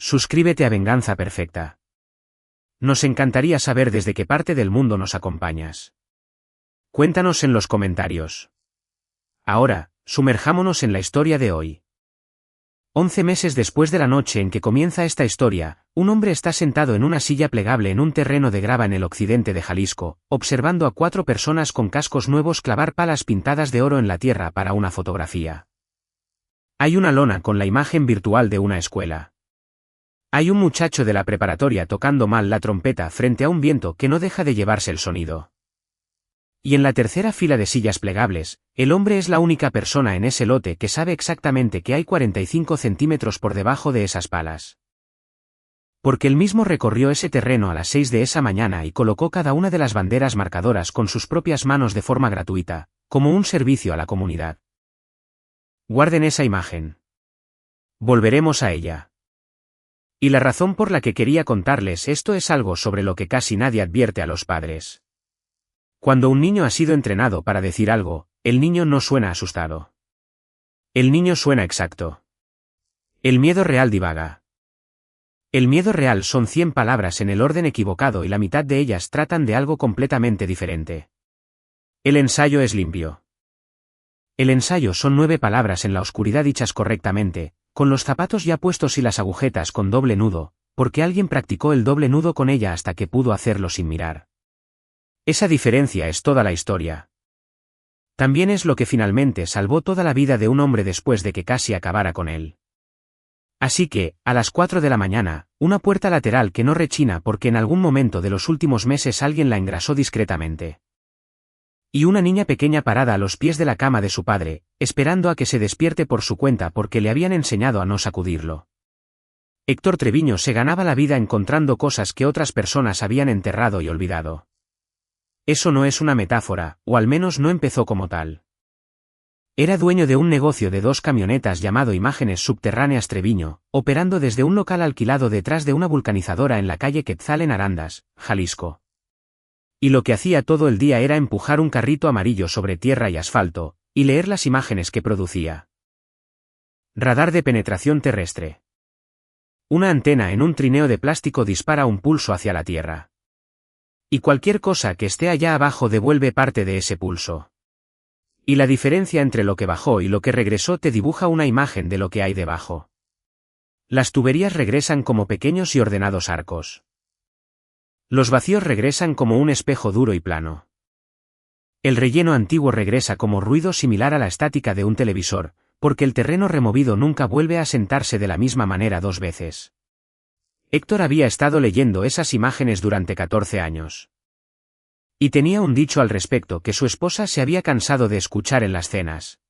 Suscríbete a Venganza Perfecta. Nos encantaría saber desde qué parte del mundo nos acompañas. Cuéntanos en los comentarios. Ahora, sumerjámonos en la historia de hoy. 11 meses después de la noche en que comienza esta historia, un hombre está sentado en una silla plegable en un terreno de grava en el occidente de Jalisco, observando a 4 personas con cascos nuevos clavar palas pintadas de oro en la tierra para una fotografía. Hay una lona con la imagen virtual de una escuela. Hay un muchacho de la preparatoria tocando mal la trompeta frente a un viento que no deja de llevarse el sonido. Y en la tercera fila de sillas plegables, el hombre es la única persona en ese lote que sabe exactamente que hay 45 centímetros por debajo de esas palas. Porque él mismo recorrió ese terreno a las 6 de esa mañana y colocó cada una de las banderas marcadoras con sus propias manos de forma gratuita, como un servicio a la comunidad. Guarden esa imagen. Volveremos a ella. Y la razón por la que quería contarles esto es algo sobre lo que casi nadie advierte a los padres. Cuando un niño ha sido entrenado para decir algo, el niño no suena asustado. El niño suena exacto. El miedo real divaga. El miedo real son 100 palabras en el orden equivocado y la mitad de ellas tratan de algo completamente diferente. El ensayo es limpio. El ensayo son 9 palabras en la oscuridad dichas correctamente, con los zapatos ya puestos y las agujetas con doble nudo, porque alguien practicó el doble nudo con ella hasta que pudo hacerlo sin mirar. Esa diferencia es toda la historia. También es lo que finalmente salvó toda la vida de un hombre después de que casi acabara con él. Así que, a las 4 de la mañana, una puerta lateral que no rechina porque en algún momento de los últimos meses alguien la engrasó discretamente. Y una niña pequeña parada a los pies de la cama de su padre, esperando a que se despierte por su cuenta porque le habían enseñado a no sacudirlo. Héctor Treviño se ganaba la vida encontrando cosas que otras personas habían enterrado y olvidado. Eso no es una metáfora, o al menos no empezó como tal. Era dueño de un negocio de 2 camionetas llamado Imágenes Subterráneas Treviño, operando desde un local alquilado detrás de una vulcanizadora en la calle Quetzal en Arandas, Jalisco. Y lo que hacía todo el día era empujar un carrito amarillo sobre tierra y asfalto, y leer las imágenes que producía. Radar de penetración terrestre. Una antena en un trineo de plástico dispara un pulso hacia la Tierra. Y cualquier cosa que esté allá abajo devuelve parte de ese pulso. Y la diferencia entre lo que bajó y lo que regresó te dibuja una imagen de lo que hay debajo. Las tuberías regresan como pequeños y ordenados arcos. Los vacíos regresan como un espejo duro y plano. El relleno antiguo regresa como ruido similar a la estática de un televisor, porque el terreno removido nunca vuelve a sentarse de la misma manera 2 veces. Héctor había estado leyendo esas imágenes durante 14 años. Y tenía un dicho al respecto que su esposa se había cansado de escuchar en las cenas.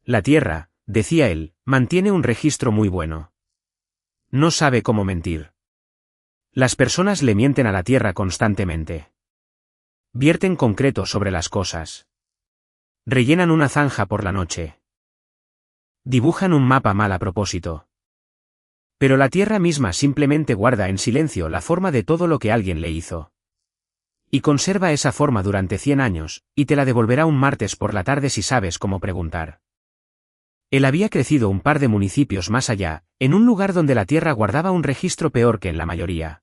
La Tierra, decía él, mantiene un registro muy bueno. No sabe cómo mentir. Las personas le mienten a la Tierra constantemente. Vierten concreto sobre las cosas. Rellenan una zanja por la noche. Dibujan un mapa mal a propósito. Pero la Tierra misma simplemente guarda en silencio la forma de todo lo que alguien le hizo. Y conserva esa forma durante 100 años, y te la devolverá un martes por la tarde si sabes cómo preguntar. Él había crecido un par de municipios más allá, en un lugar donde la Tierra guardaba un registro peor que en la mayoría.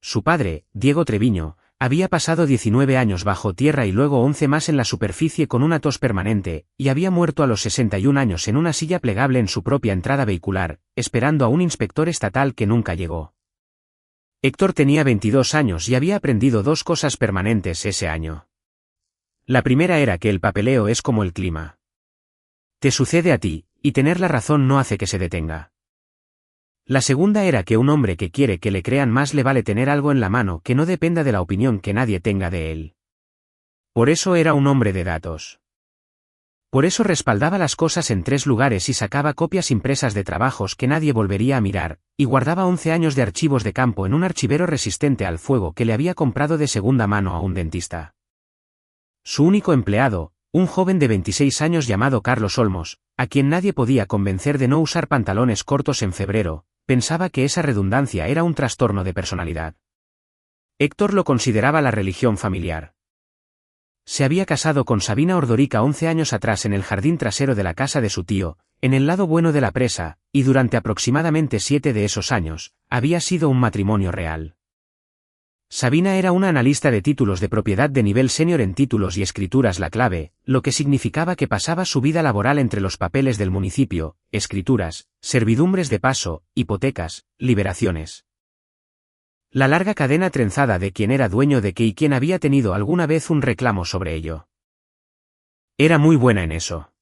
Su padre, Diego Treviño, había pasado 19 años bajo tierra y luego 11 más en la superficie con una tos permanente, y había muerto a los 61 años en una silla plegable en su propia entrada vehicular, esperando a un inspector estatal que nunca llegó. Héctor tenía 22 años y había aprendido 2 cosas permanentes ese año. La primera era que el papeleo es como el clima. Te sucede a ti, y tener la razón no hace que se detenga. La segunda era que un hombre que quiere que le crean más le vale tener algo en la mano que no dependa de la opinión que nadie tenga de él. Por eso era un hombre de datos. Por eso respaldaba las cosas en 3 lugares y sacaba copias impresas de trabajos que nadie volvería a mirar, y guardaba 11 años de archivos de campo en un archivero resistente al fuego que le había comprado de segunda mano a un dentista. Su único empleado, un joven de 26 años llamado Carlos Olmos, a quien nadie podía convencer de no usar pantalones cortos en febrero, pensaba que esa redundancia era un trastorno de personalidad. Héctor lo consideraba la religión familiar. Se había casado con Sabina Ordórica 11 años atrás en el jardín trasero de la casa de su tío, en el lado bueno de la presa, y durante aproximadamente 7 de esos años, había sido un matrimonio real. Sabina era una analista de títulos de propiedad de nivel senior en títulos y escrituras la clave, lo que significaba que pasaba su vida laboral entre los papeles del municipio, escrituras, servidumbres de paso, hipotecas, liberaciones. La larga cadena trenzada de quien era dueño de qué y quien había tenido alguna vez un reclamo sobre ello. Era muy buena en eso.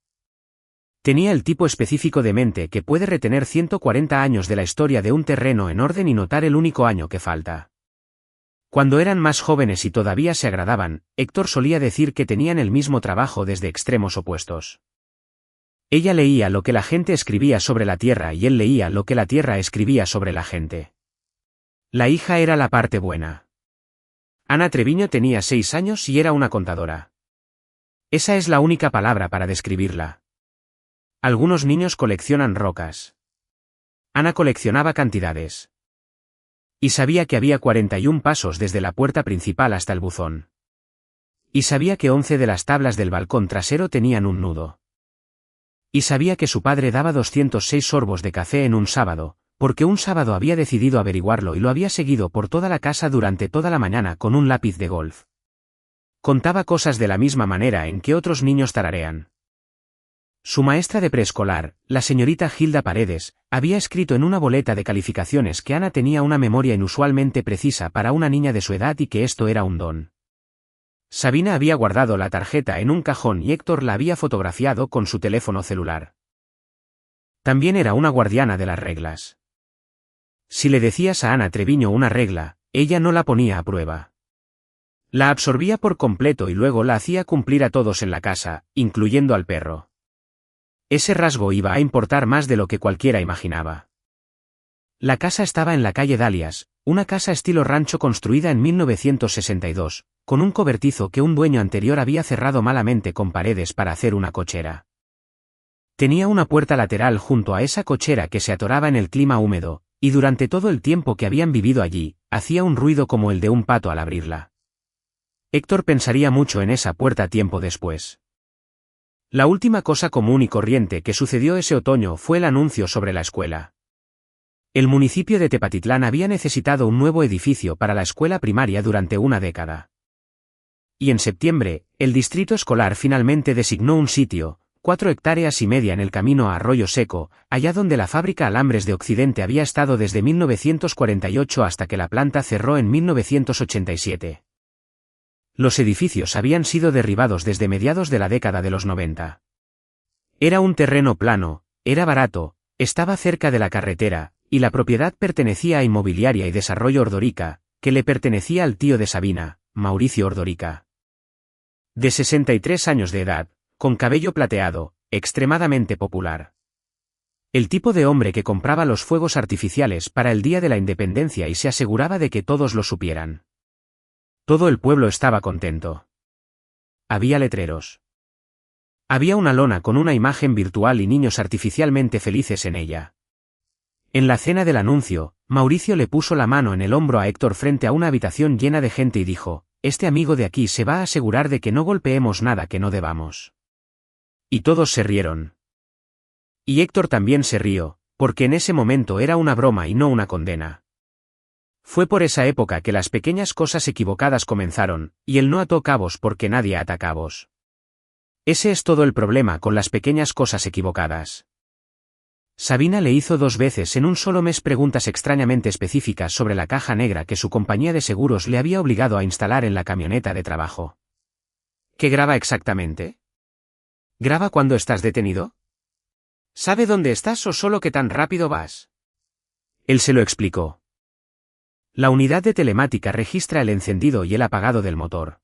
Tenía el tipo específico de mente que puede retener 140 años de la historia de un terreno en orden y notar el único año que falta. Cuando eran más jóvenes y todavía se agradaban, Héctor solía decir que tenían el mismo trabajo desde extremos opuestos. Ella leía lo que la gente escribía sobre la tierra y él leía lo que la tierra escribía sobre la gente. La hija era la parte buena. Ana Treviño tenía 6 años y era una contadora. Esa es la única palabra para describirla. Algunos niños coleccionan rocas. Ana coleccionaba cantidades. Y sabía que había 41 pasos desde la puerta principal hasta el buzón. Y sabía que 11 de las tablas del balcón trasero tenían un nudo. Y sabía que su padre daba 206 sorbos de café en un sábado, porque un sábado había decidido averiguarlo y lo había seguido por toda la casa durante toda la mañana con un lápiz de golf. Contaba cosas de la misma manera en que otros niños tararean. Su maestra de preescolar, la señorita Gilda Paredes, había escrito en una boleta de calificaciones que Ana tenía una memoria inusualmente precisa para una niña de su edad y que esto era un don. Sabina había guardado la tarjeta en un cajón y Héctor la había fotografiado con su teléfono celular. También era una guardiana de las reglas. Si le decías a Ana Treviño una regla, ella no la ponía a prueba. La absorbía por completo y luego la hacía cumplir a todos en la casa, incluyendo al perro. Ese rasgo iba a importar más de lo que cualquiera imaginaba. La casa estaba en la calle Dalias, una casa estilo rancho construida en 1962, con un cobertizo que un dueño anterior había cerrado malamente con paredes para hacer una cochera. Tenía una puerta lateral junto a esa cochera que se atoraba en el clima húmedo, y durante todo el tiempo que habían vivido allí, hacía un ruido como el de un pato al abrirla. Héctor pensaría mucho en esa puerta tiempo después. La última cosa común y corriente que sucedió ese otoño fue el anuncio sobre la escuela. El municipio de Tepatitlán había necesitado un nuevo edificio para la escuela primaria durante una década. Y en septiembre, el distrito escolar finalmente designó un sitio, 4,5 hectáreas en el camino a Arroyo Seco, allá donde la fábrica Alambres de Occidente había estado desde 1948 hasta que la planta cerró en 1987. Los edificios habían sido derribados desde mediados de la década de los 90. Era un terreno plano, era barato, estaba cerca de la carretera, y la propiedad pertenecía a Inmobiliaria y Desarrollo Ordórica, que le pertenecía al tío de Sabina, Mauricio Ordórica. De 63 años de edad, con cabello plateado, extremadamente popular. El tipo de hombre que compraba los fuegos artificiales para el Día de la Independencia y se aseguraba de que todos lo supieran. Todo el pueblo estaba contento. Había letreros. Había una lona con una imagen virtual y niños artificialmente felices en ella. En la cena del anuncio, Mauricio le puso la mano en el hombro a Héctor frente a una habitación llena de gente y dijo: «Este amigo de aquí se va a asegurar de que no golpeemos nada que no debamos». Y todos se rieron. Y Héctor también se rió, porque en ese momento era una broma y no una condena. Fue por esa época que las pequeñas cosas equivocadas comenzaron, y él no ató cabos porque nadie ata cabos. Ese es todo el problema con las pequeñas cosas equivocadas. Sabina le hizo 2 veces en un solo mes preguntas extrañamente específicas sobre la caja negra que su compañía de seguros le había obligado a instalar en la camioneta de trabajo. ¿Qué graba exactamente? ¿Graba cuando estás detenido? ¿Sabe dónde estás o solo qué tan rápido vas? Él se lo explicó. La unidad de telemática registra el encendido y el apagado del motor.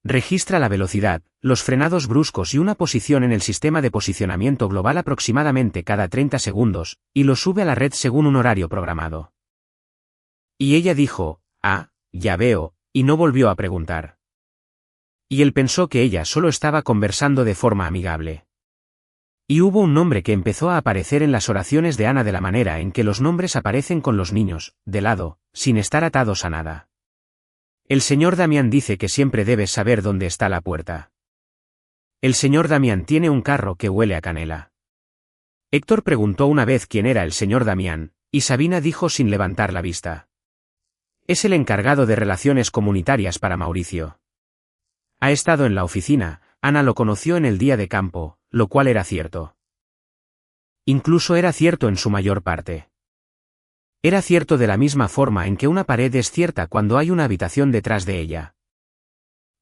Registra la velocidad, los frenados bruscos y una posición en el sistema de posicionamiento global aproximadamente cada 30 segundos, y lo sube a la red según un horario programado. Y ella dijo: «Ah, ya veo», y no volvió a preguntar. Y él pensó que ella solo estaba conversando de forma amigable. Y hubo un nombre que empezó a aparecer en las oraciones de Ana de la manera en que los nombres aparecen con los niños, de lado, sin estar atados a nada. El señor Damián dice que siempre debes saber dónde está la puerta. El señor Damián tiene un carro que huele a canela. Héctor preguntó una vez quién era el señor Damián, y Sabina dijo sin levantar la vista. Es el encargado de relaciones comunitarias para Mauricio. Ha estado en la oficina, Ana lo conoció en el día de campo, lo cual era cierto. Incluso era cierto en su mayor parte. Era cierto de la misma forma en que una pared es cierta cuando hay una habitación detrás de ella.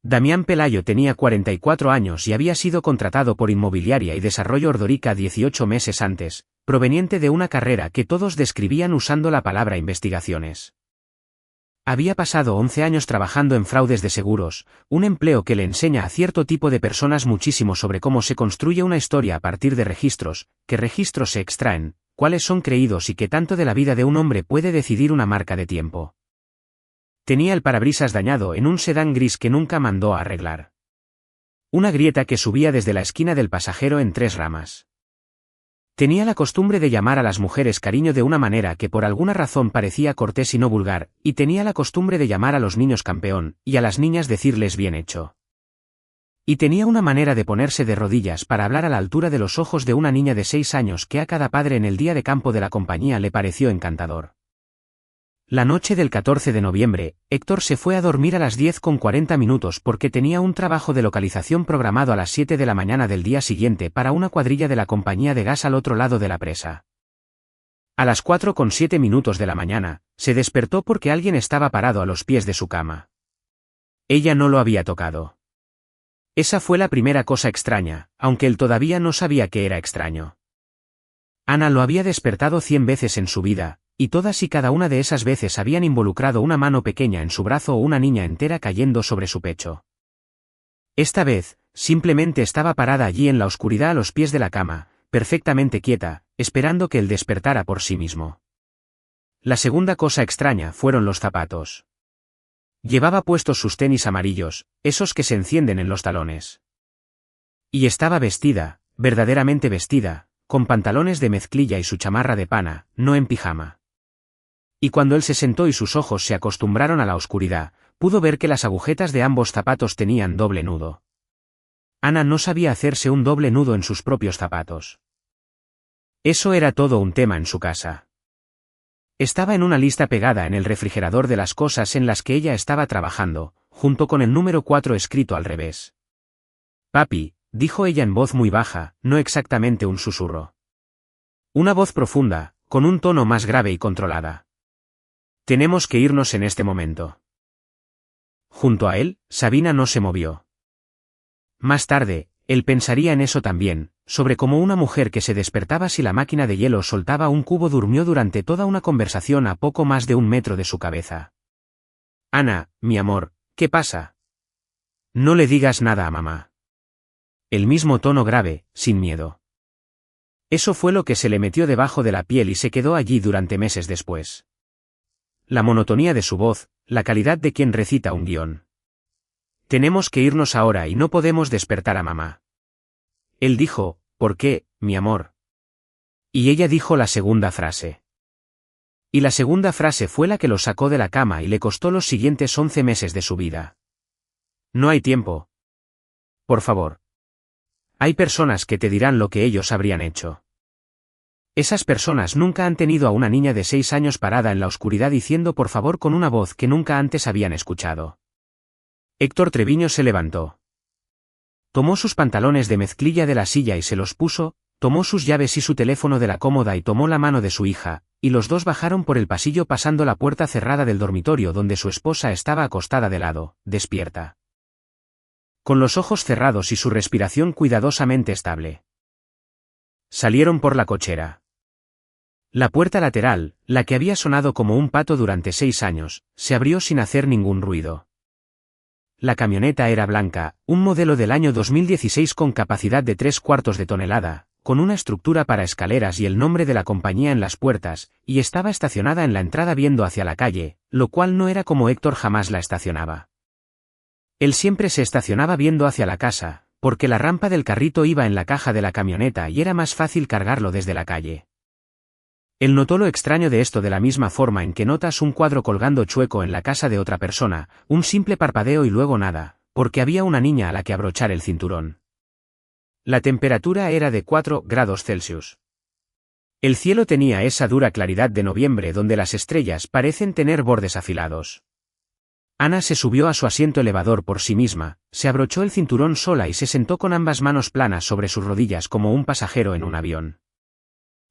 Damián Pelayo tenía 44 años y había sido contratado por Inmobiliaria y Desarrollo Ordorica 18 meses antes, proveniente de una carrera que todos describían usando la palabra investigaciones. Había pasado 11 años trabajando en fraudes de seguros, un empleo que le enseña a cierto tipo de personas muchísimo sobre cómo se construye una historia a partir de registros, qué registros se extraen, cuáles son creídos y qué tanto de la vida de un hombre puede decidir una marca de tiempo. Tenía el parabrisas dañado en un sedán gris que nunca mandó a arreglar. Una grieta que subía desde la esquina del pasajero en 3 ramas. Tenía la costumbre de llamar a las mujeres cariño de una manera que por alguna razón parecía cortés y no vulgar, y tenía la costumbre de llamar a los niños campeón, y a las niñas decirles bien hecho. Y tenía una manera de ponerse de rodillas para hablar a la altura de los ojos de una niña de 6 años que a cada padre en el día de campo de la compañía le pareció encantador. La noche del 14 de noviembre, Héctor se fue a dormir a las 10:40 porque tenía un trabajo de localización programado a las 7 de la mañana del día siguiente para una cuadrilla de la compañía de gas al otro lado de la presa. A las 4:07 de la mañana, se despertó porque alguien estaba parado a los pies de su cama. Ella no lo había tocado. Esa fue la primera cosa extraña, aunque él todavía no sabía que era extraño. Ana lo había despertado 100 veces en su vida, y todas y cada una de esas veces habían involucrado una mano pequeña en su brazo o una niña entera cayendo sobre su pecho. Esta vez, simplemente estaba parada allí en la oscuridad a los pies de la cama, perfectamente quieta, esperando que él despertara por sí mismo. La segunda cosa extraña fueron los zapatos. Llevaba puestos sus tenis amarillos, esos que se encienden en los talones. Y estaba vestida, verdaderamente vestida, con pantalones de mezclilla y su chamarra de pana, no en pijama. Y cuando él se sentó y sus ojos se acostumbraron a la oscuridad, pudo ver que las agujetas de ambos zapatos tenían doble nudo. Ana no sabía hacerse un doble nudo en sus propios zapatos. Eso era todo un tema en su casa. Estaba en una lista pegada en el refrigerador de las cosas en las que ella estaba trabajando, junto con el número 4 escrito al revés. Papi, dijo ella en voz muy baja, no exactamente un susurro. Una voz profunda, con un tono más grave y controlada. Tenemos que irnos en este momento. Junto a él, Sabina no se movió. Más tarde, él pensaría en eso también, sobre cómo una mujer que se despertaba si la máquina de hielo soltaba un cubo durmió durante toda una conversación a poco más de 1 metro de su cabeza. Ana, mi amor, ¿qué pasa? No le digas nada a mamá. El mismo tono grave, sin miedo. Eso fue lo que se le metió debajo de la piel y se quedó allí durante meses después. La monotonía de su voz, la calidad de quien recita un guión. Tenemos que irnos ahora y no podemos despertar a mamá. Él dijo, ¿por qué, mi amor? Y ella dijo la segunda frase. Y la segunda frase fue la que lo sacó de la cama y le costó los siguientes 11 meses de su vida. No hay tiempo. Por favor. Hay personas que te dirán lo que ellos habrían hecho. Esas personas nunca han tenido a una niña de 6 años parada en la oscuridad diciendo por favor con una voz que nunca antes habían escuchado. Héctor Treviño se levantó. Tomó sus pantalones de mezclilla de la silla y se los puso, tomó sus llaves y su teléfono de la cómoda y tomó la mano de su hija, y los dos bajaron por el pasillo pasando la puerta cerrada del dormitorio donde su esposa estaba acostada de lado, despierta. Con los ojos cerrados y su respiración cuidadosamente estable. Salieron por la cochera. La puerta lateral, la que había sonado como un pato durante 6 años, se abrió sin hacer ningún ruido. La camioneta era blanca, un modelo del año 2016 con capacidad de 3/4 de tonelada, con una estructura para escaleras y el nombre de la compañía en las puertas, y estaba estacionada en la entrada viendo hacia la calle, lo cual no era como Héctor jamás la estacionaba. Él siempre se estacionaba viendo hacia la casa, porque la rampa del carrito iba en la caja de la camioneta y era más fácil cargarlo desde la calle. Él notó lo extraño de esto de la misma forma en que notas un cuadro colgando chueco en la casa de otra persona, un simple parpadeo y luego nada, porque había una niña a la que abrochar el cinturón. La temperatura era de 4 grados Celsius. El cielo tenía esa dura claridad de noviembre donde las estrellas parecen tener bordes afilados. Ana se subió a su asiento elevador por sí misma, se abrochó el cinturón sola y se sentó con ambas manos planas sobre sus rodillas como un pasajero en un avión.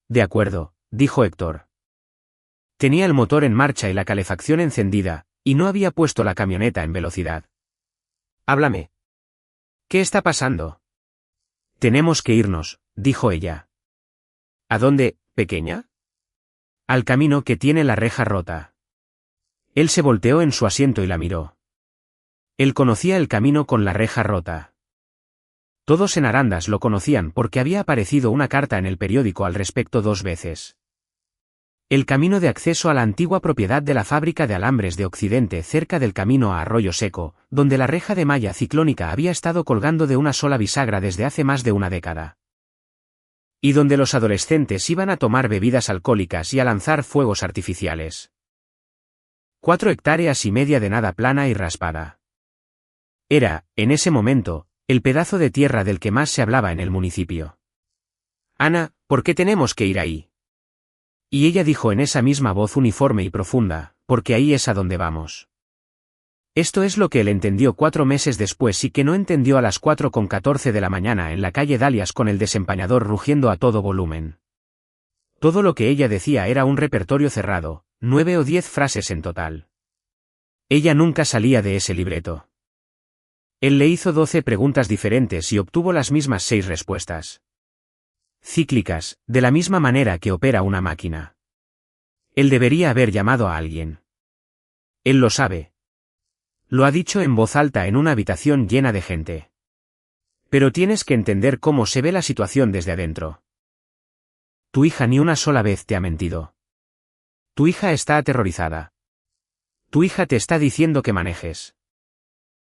De acuerdo, dijo Héctor. Tenía el motor en marcha y la calefacción encendida, y no había puesto la camioneta en velocidad. Háblame. ¿Qué está pasando? Tenemos que irnos, dijo ella. ¿A dónde, pequeña? Al camino que tiene la reja rota. Él se volteó en su asiento y la miró. Él conocía el camino con la reja rota. Todos en Arandas lo conocían porque había aparecido una carta en el periódico al respecto 2 veces. El camino de acceso a la antigua propiedad de la fábrica de alambres de Occidente cerca del camino a Arroyo Seco, donde la reja de malla ciclónica había estado colgando de una sola bisagra desde hace más de una década. Y donde los adolescentes iban a tomar bebidas alcohólicas y a lanzar fuegos artificiales. 4 hectáreas y media de nada plana y raspada. Era, en ese momento, el pedazo de tierra del que más se hablaba en el municipio. Ana, ¿por qué tenemos que ir ahí? Y ella dijo en esa misma voz uniforme y profunda, porque ahí es a donde vamos. Esto es lo que él entendió 4 meses después y que no entendió a las 4:14 de la mañana en la calle Dalias con el desempañador rugiendo a todo volumen. Todo lo que ella decía era un repertorio cerrado, 9 o 10 frases en total. Ella nunca salía de ese libreto. Él le hizo 12 preguntas diferentes y obtuvo las mismas 6 respuestas. Cíclicas, de la misma manera que opera una máquina. Él debería haber llamado a alguien. Él lo sabe. Lo ha dicho en voz alta en una habitación llena de gente. Pero tienes que entender cómo se ve la situación desde adentro. Tu hija ni una sola vez te ha mentido. Tu hija está aterrorizada. Tu hija te está diciendo que manejes.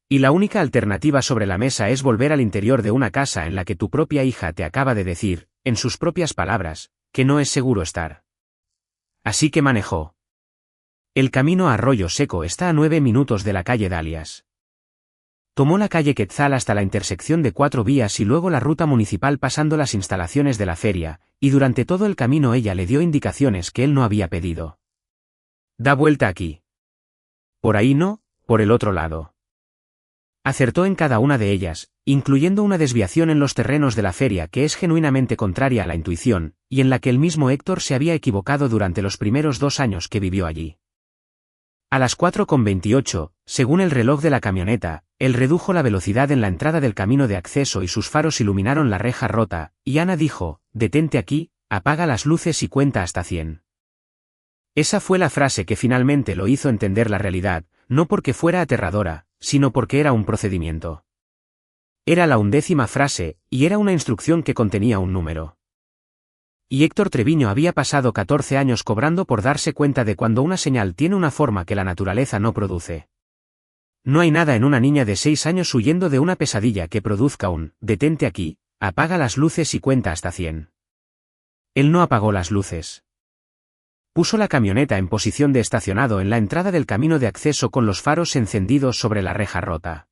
Y la única alternativa sobre la mesa es volver al interior de una casa en la que tu propia hija te acaba de decir, en sus propias palabras, que no es seguro estar. Así que manejó. El camino a Arroyo Seco está a 9 minutos de la calle Dalias. Tomó la calle Quetzal hasta la intersección de 4 vías y luego la ruta municipal pasando las instalaciones de la feria, y durante todo el camino ella le dio indicaciones que él no había pedido. Da vuelta aquí. Por ahí no, por el otro lado. Acertó en cada una de ellas, incluyendo una desviación en los terrenos de la feria que es genuinamente contraria a la intuición, y en la que el mismo Héctor se había equivocado durante los primeros 2 años que vivió allí. A las 4:28, según el reloj de la camioneta, él redujo la velocidad en la entrada del camino de acceso y sus faros iluminaron la reja rota, y Ana dijo, detente aquí, apaga las luces y cuenta hasta 100. Esa fue la frase que finalmente lo hizo entender la realidad, no porque fuera aterradora, sino porque era un procedimiento. Era la 11ª frase, y era una instrucción que contenía un número. Y Héctor Treviño había pasado 14 años cobrando por darse cuenta de cuando una señal tiene una forma que la naturaleza no produce. No hay nada en una niña de 6 años huyendo de una pesadilla que produzca un, detente aquí, apaga las luces y cuenta hasta 100. Él no apagó las luces. Puso la camioneta en posición de estacionado en la entrada del camino de acceso con los faros encendidos sobre la reja rota.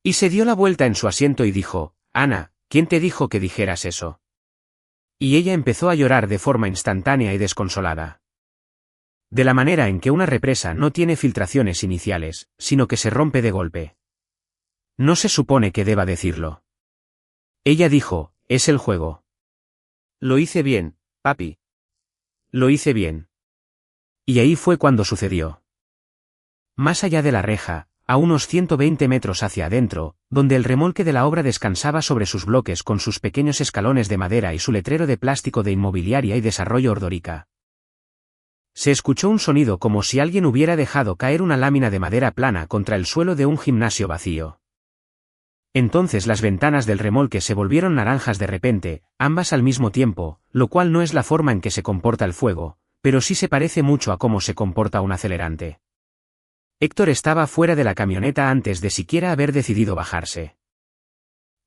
Y se dio la vuelta en su asiento y dijo, Ana, ¿quién te dijo que dijeras eso? Y ella empezó a llorar de forma instantánea y desconsolada. De la manera en que una represa no tiene filtraciones iniciales, sino que se rompe de golpe. No se supone que deba decirlo. Ella dijo, es el juego. Lo hice bien, papi. Lo hice bien. Y ahí fue cuando sucedió. Más allá de la reja, a unos 120 metros hacia adentro, donde el remolque de la obra descansaba sobre sus bloques con sus pequeños escalones de madera y su letrero de plástico de Inmobiliaria y Desarrollo Ordórica. Se escuchó un sonido como si alguien hubiera dejado caer una lámina de madera plana contra el suelo de un gimnasio vacío. Entonces las ventanas del remolque se volvieron naranjas de repente, ambas al mismo tiempo, lo cual no es la forma en que se comporta el fuego, pero sí se parece mucho a cómo se comporta un acelerante. Héctor estaba fuera de la camioneta antes de siquiera haber decidido bajarse.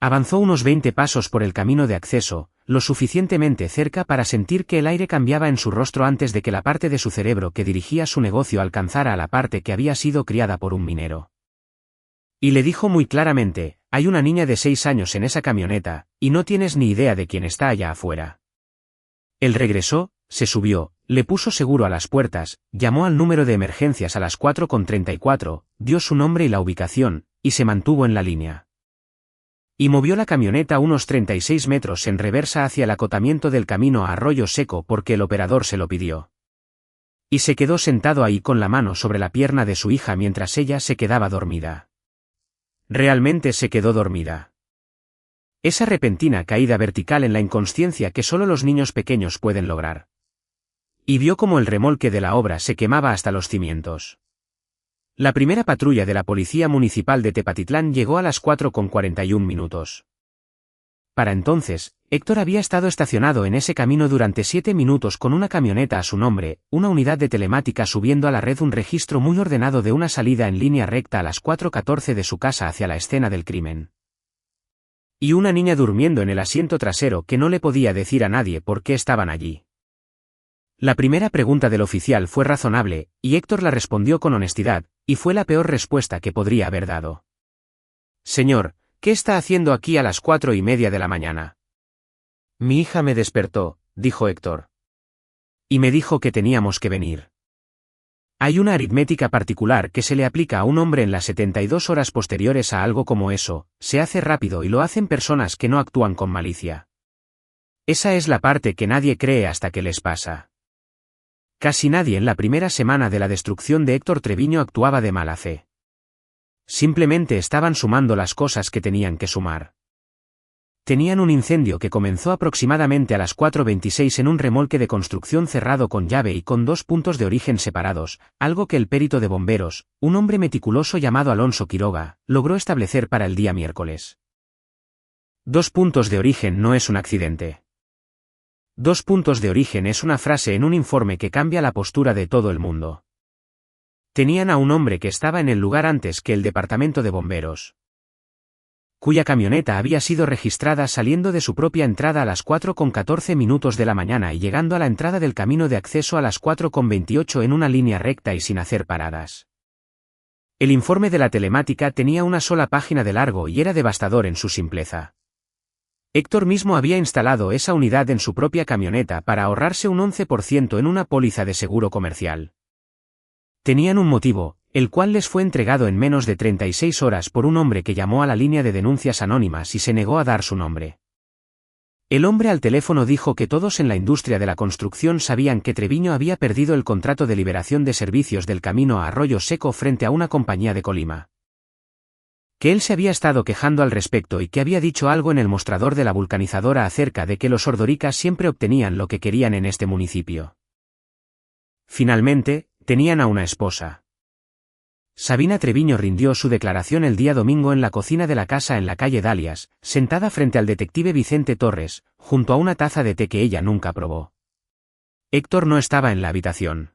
Avanzó unos 20 pasos por el camino de acceso, lo suficientemente cerca para sentir que el aire cambiaba en su rostro antes de que la parte de su cerebro que dirigía su negocio alcanzara a la parte que había sido criada por un minero. Y le dijo muy claramente: hay una niña de 6 años en esa camioneta, y no tienes ni idea de quién está allá afuera. Él regresó, se subió, le puso seguro a las puertas, llamó al número de emergencias a las 4:34, dio su nombre y la ubicación, y se mantuvo en la línea. Y movió la camioneta unos 36 metros en reversa hacia el acotamiento del camino a Arroyo Seco porque el operador se lo pidió. Y se quedó sentado ahí con la mano sobre la pierna de su hija mientras ella se quedaba dormida. Realmente se quedó dormida. Esa repentina caída vertical en la inconsciencia que solo los niños pequeños pueden lograr. Y vio cómo el remolque de la obra se quemaba hasta los cimientos. La primera patrulla de la Policía Municipal de Tepatitlán llegó a las 4:41. Para entonces, Héctor había estado estacionado en ese camino durante 7 minutos con una camioneta a su nombre, una unidad de telemática subiendo a la red un registro muy ordenado de una salida en línea recta a las 4:14 de su casa hacia la escena del crimen. Y una niña durmiendo en el asiento trasero que no le podía decir a nadie por qué estaban allí. La primera pregunta del oficial fue razonable, y Héctor la respondió con honestidad, y fue la peor respuesta que podría haber dado. Señor, ¿qué está haciendo aquí a las 4:30 de la mañana? Mi hija me despertó, dijo Héctor. Y me dijo que teníamos que venir. Hay una aritmética particular que se le aplica a un hombre en las 72 horas posteriores a algo como eso, se hace rápido y lo hacen personas que no actúan con malicia. Esa es la parte que nadie cree hasta que les pasa. Casi nadie en la primera semana de la destrucción de Héctor Treviño actuaba de mala fe. Simplemente estaban sumando las cosas que tenían que sumar. Tenían un incendio que comenzó aproximadamente a las 4:26 en un remolque de construcción cerrado con llave y con 2 puntos de origen separados, algo que el perito de bomberos, un hombre meticuloso llamado Alonso Quiroga, logró establecer para el día miércoles. 2 puntos de origen no es un accidente. 2 puntos de origen es una frase en un informe que cambia la postura de todo el mundo. Tenían a un hombre que estaba en el lugar antes que el departamento de bomberos, cuya camioneta había sido registrada saliendo de su propia entrada a las 4:14 de la mañana y llegando a la entrada del camino de acceso a las 4:28 en una línea recta y sin hacer paradas. El informe de la telemática tenía una sola página de largo y era devastador en su simpleza. Héctor mismo había instalado esa unidad en su propia camioneta para ahorrarse un 11% en una póliza de seguro comercial. Tenían un motivo, el cual les fue entregado en menos de 36 horas por un hombre que llamó a la línea de denuncias anónimas y se negó a dar su nombre. El hombre al teléfono dijo que todos en la industria de la construcción sabían que Treviño había perdido el contrato de liberación de servicios del camino a Arroyo Seco frente a una compañía de Colima. Que él se había estado quejando al respecto y que había dicho algo en el mostrador de la vulcanizadora acerca de que los ordoricas siempre obtenían lo que querían en este municipio. Finalmente, tenían a una esposa. Sabina Treviño rindió su declaración el día domingo en la cocina de la casa en la calle Dalias, sentada frente al detective Vicente Torres, junto a una taza de té que ella nunca probó. Héctor no estaba en la habitación.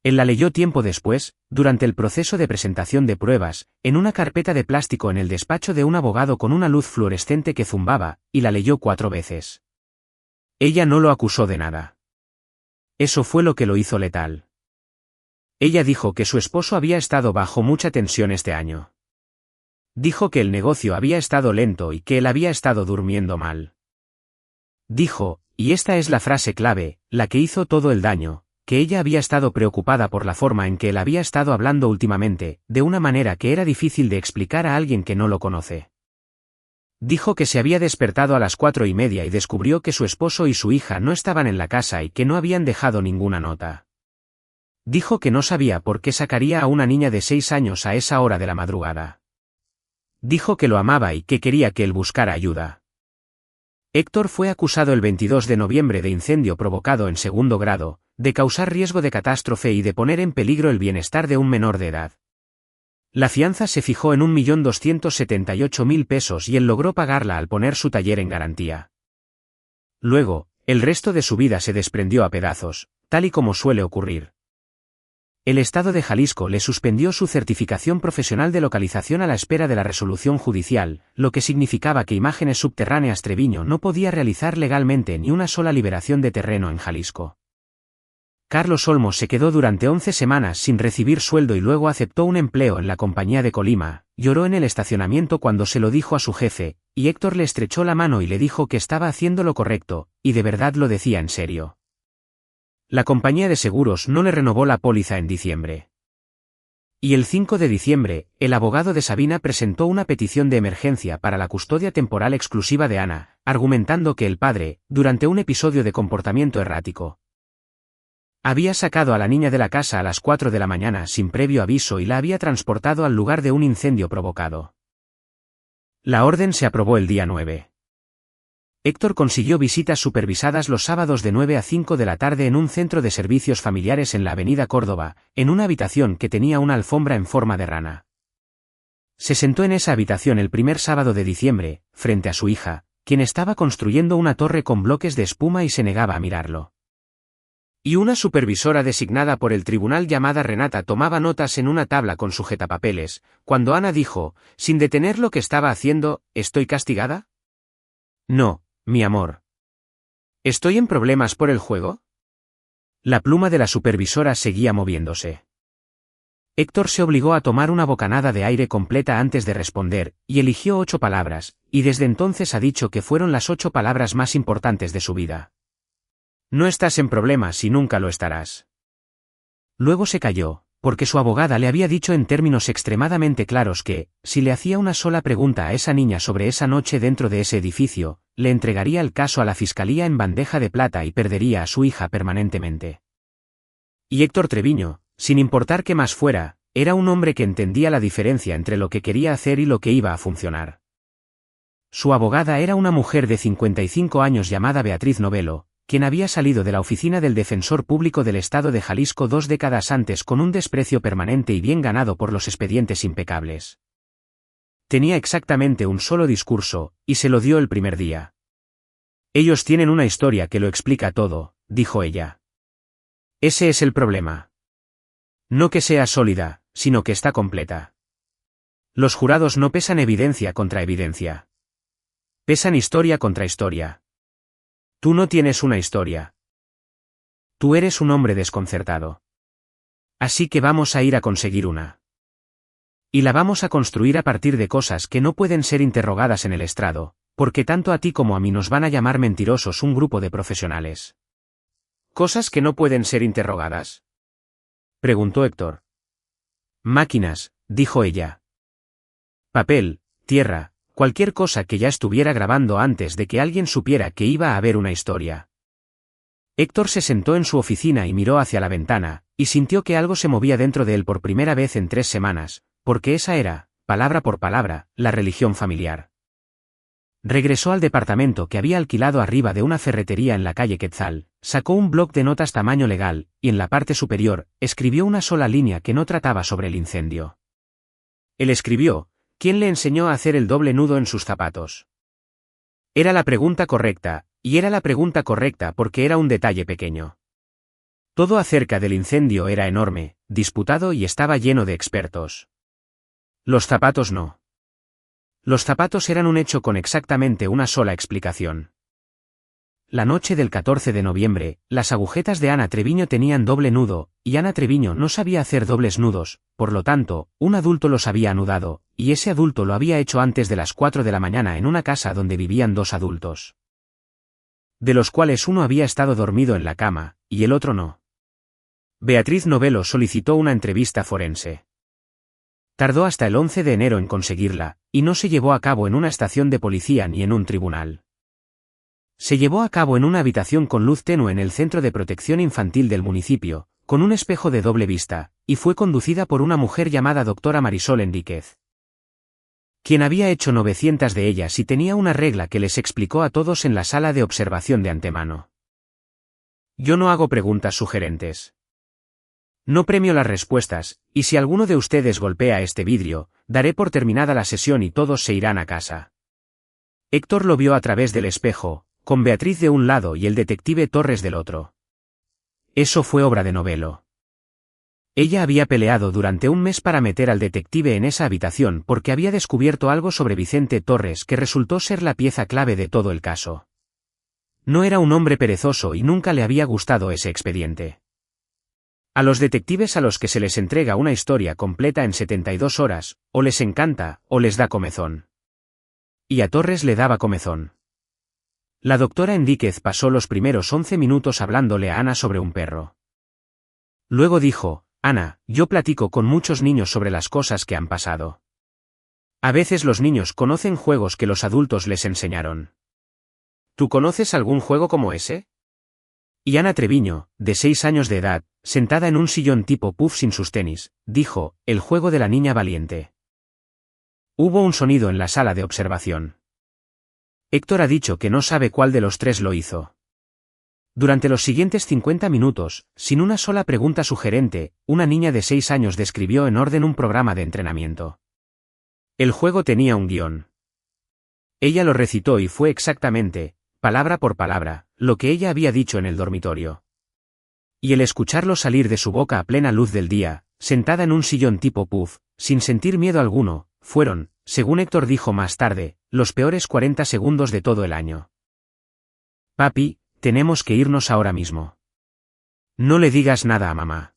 Él la leyó tiempo después, durante el proceso de presentación de pruebas, en una carpeta de plástico en el despacho de un abogado con una luz fluorescente que zumbaba, y la leyó 4 veces. Ella no lo acusó de nada. Eso fue lo que lo hizo letal. Ella dijo que su esposo había estado bajo mucha tensión este año. Dijo que el negocio había estado lento y que él había estado durmiendo mal. Dijo, y esta es la frase clave, la que hizo todo el daño, que ella había estado preocupada por la forma en que él había estado hablando últimamente, de una manera que era difícil de explicar a alguien que no lo conoce. Dijo que se había despertado a las 4:30 y descubrió que su esposo y su hija no estaban en la casa y que no habían dejado ninguna nota. Dijo que no sabía por qué sacaría a una niña de 6 años a esa hora de la madrugada. Dijo que lo amaba y que quería que él buscara ayuda. Héctor fue acusado el 22 de noviembre de incendio provocado en 2º grado, de causar riesgo de catástrofe y de poner en peligro el bienestar de un menor de edad. La fianza se fijó en 1.278.000 pesos y él logró pagarla al poner su taller en garantía. Luego, el resto de su vida se desprendió a pedazos, tal y como suele ocurrir. El Estado de Jalisco le suspendió su certificación profesional de localización a la espera de la resolución judicial, lo que significaba que Imágenes Subterráneas Treviño no podía realizar legalmente ni una sola liberación de terreno en Jalisco. Carlos Olmos se quedó durante 11 semanas sin recibir sueldo y luego aceptó un empleo en la compañía de Colima. Lloró en el estacionamiento cuando se lo dijo a su jefe, y Héctor le estrechó la mano y le dijo que estaba haciendo lo correcto, y de verdad lo decía en serio. La compañía de seguros no le renovó la póliza en diciembre. Y el 5 de diciembre, el abogado de Sabina presentó una petición de emergencia para la custodia temporal exclusiva de Ana, argumentando que el padre, durante un episodio de comportamiento errático, había sacado a la niña de la casa a las 4 de la mañana sin previo aviso y la había transportado al lugar de un incendio provocado. La orden se aprobó el día 9. Héctor consiguió visitas supervisadas los sábados de 9 a 5 de la tarde en un centro de servicios familiares en la avenida Córdoba, en una habitación que tenía una alfombra en forma de rana. Se sentó en esa habitación el primer sábado de diciembre, frente a su hija, quien estaba construyendo una torre con bloques de espuma y se negaba a mirarlo. Y una supervisora designada por el tribunal llamada Renata tomaba notas en una tabla con sujetapapeles, cuando Ana dijo, sin detener lo que estaba haciendo, ¿estoy castigada? No, mi amor. ¿Estoy en problemas por el juego? La pluma de la supervisora seguía moviéndose. Héctor se obligó a tomar una bocanada de aire completa antes de responder, y eligió 8 palabras, y desde entonces ha dicho que fueron las 8 palabras más importantes de su vida. No estás en problemas y nunca lo estarás. Luego se calló, porque su abogada le había dicho en términos extremadamente claros que, si le hacía una sola pregunta a esa niña sobre esa noche dentro de ese edificio, le entregaría el caso a la fiscalía en bandeja de plata y perdería a su hija permanentemente. Y Héctor Treviño, sin importar qué más fuera, era un hombre que entendía la diferencia entre lo que quería hacer y lo que iba a funcionar. Su abogada era una mujer de 55 años llamada Beatriz Novelo, quien había salido de la oficina del Defensor Público del Estado de Jalisco 2 décadas antes con un desprecio permanente y bien ganado por los expedientes impecables. Tenía exactamente un solo discurso, y se lo dio el primer día. Ellos tienen una historia que lo explica todo, dijo ella. Ese es el problema. No que sea sólida, sino que está completa. Los jurados no pesan evidencia contra evidencia. Pesan historia contra historia. Tú no tienes una historia. Tú eres un hombre desconcertado. Así que vamos a ir a conseguir una. Y la vamos a construir a partir de cosas que no pueden ser interrogadas en el estrado, porque tanto a ti como a mí nos van a llamar mentirosos un grupo de profesionales. ¿Cosas que no pueden ser interrogadas?, preguntó Héctor. Máquinas, dijo ella. Papel, tierra, cualquier cosa que ya estuviera grabando antes de que alguien supiera que iba a haber una historia. Héctor se sentó en su oficina y miró hacia la ventana, y sintió que algo se movía dentro de él por primera vez en 3 semanas, porque esa era, palabra por palabra, la religión familiar. Regresó al departamento que había alquilado arriba de una ferretería en la calle Quetzal, sacó un bloc de notas tamaño legal, y en la parte superior, escribió una sola línea que no trataba sobre el incendio. Él escribió: ¿quién le enseñó a hacer el doble nudo en sus zapatos? Era la pregunta correcta, y era la pregunta correcta porque era un detalle pequeño. Todo acerca del incendio era enorme, disputado y estaba lleno de expertos. Los zapatos no. Los zapatos eran un hecho con exactamente una sola explicación. La noche del 14 de noviembre, las agujetas de Ana Treviño tenían doble nudo, y Ana Treviño no sabía hacer dobles nudos, por lo tanto, un adulto los había anudado, y ese adulto lo había hecho antes de las 4 de la mañana en una casa donde vivían 2 adultos. De los cuales uno había estado dormido en la cama, y el otro no. Beatriz Novelo solicitó una entrevista forense. Tardó hasta el 11 de enero en conseguirla, y no se llevó a cabo en una estación de policía ni en un tribunal. Se llevó a cabo en una habitación con luz tenue en el Centro de Protección Infantil del municipio, con un espejo de doble vista, y fue conducida por una mujer llamada doctora Marisol Enríquez, quien había hecho 900 de ellas y tenía una regla que les explicó a todos en la sala de observación de antemano. Yo no hago preguntas sugerentes. No premio las respuestas, y si alguno de ustedes golpea este vidrio, daré por terminada la sesión y todos se irán a casa. Héctor lo vio a través del espejo, con Beatriz de un lado y el detective Torres del otro. Eso fue obra de Novelo. Ella había peleado durante un mes para meter al detective en esa habitación porque había descubierto algo sobre Vicente Torres que resultó ser la pieza clave de todo el caso. No era un hombre perezoso y nunca le había gustado ese expediente. A los detectives a los que se les entrega una historia completa en 72 horas, o les encanta, o les da comezón. Y a Torres le daba comezón. La doctora Enríquez pasó los primeros 11 minutos hablándole a Ana sobre un perro. Luego dijo: Ana, yo platico con muchos niños sobre las cosas que han pasado. A veces los niños conocen juegos que los adultos les enseñaron. ¿Tú conoces algún juego como ese? Y Ana Treviño, de 6 años de edad, sentada en un sillón tipo puff sin sus tenis, dijo: el juego de la niña valiente. Hubo un sonido en la sala de observación. Héctor ha dicho que no sabe cuál de los tres lo hizo. Durante los siguientes 50 minutos, sin una sola pregunta sugerente, una niña de 6 años describió en orden un programa de entrenamiento. El juego tenía un guión. Ella lo recitó y fue exactamente, palabra por palabra, lo que ella había dicho en el dormitorio. Y el escucharlo salir de su boca a plena luz del día, sentada en un sillón tipo puff, sin sentir miedo alguno, fueron, según Héctor dijo más tarde, los peores 40 segundos de todo el año. Papi, tenemos que irnos ahora mismo. No le digas nada a mamá.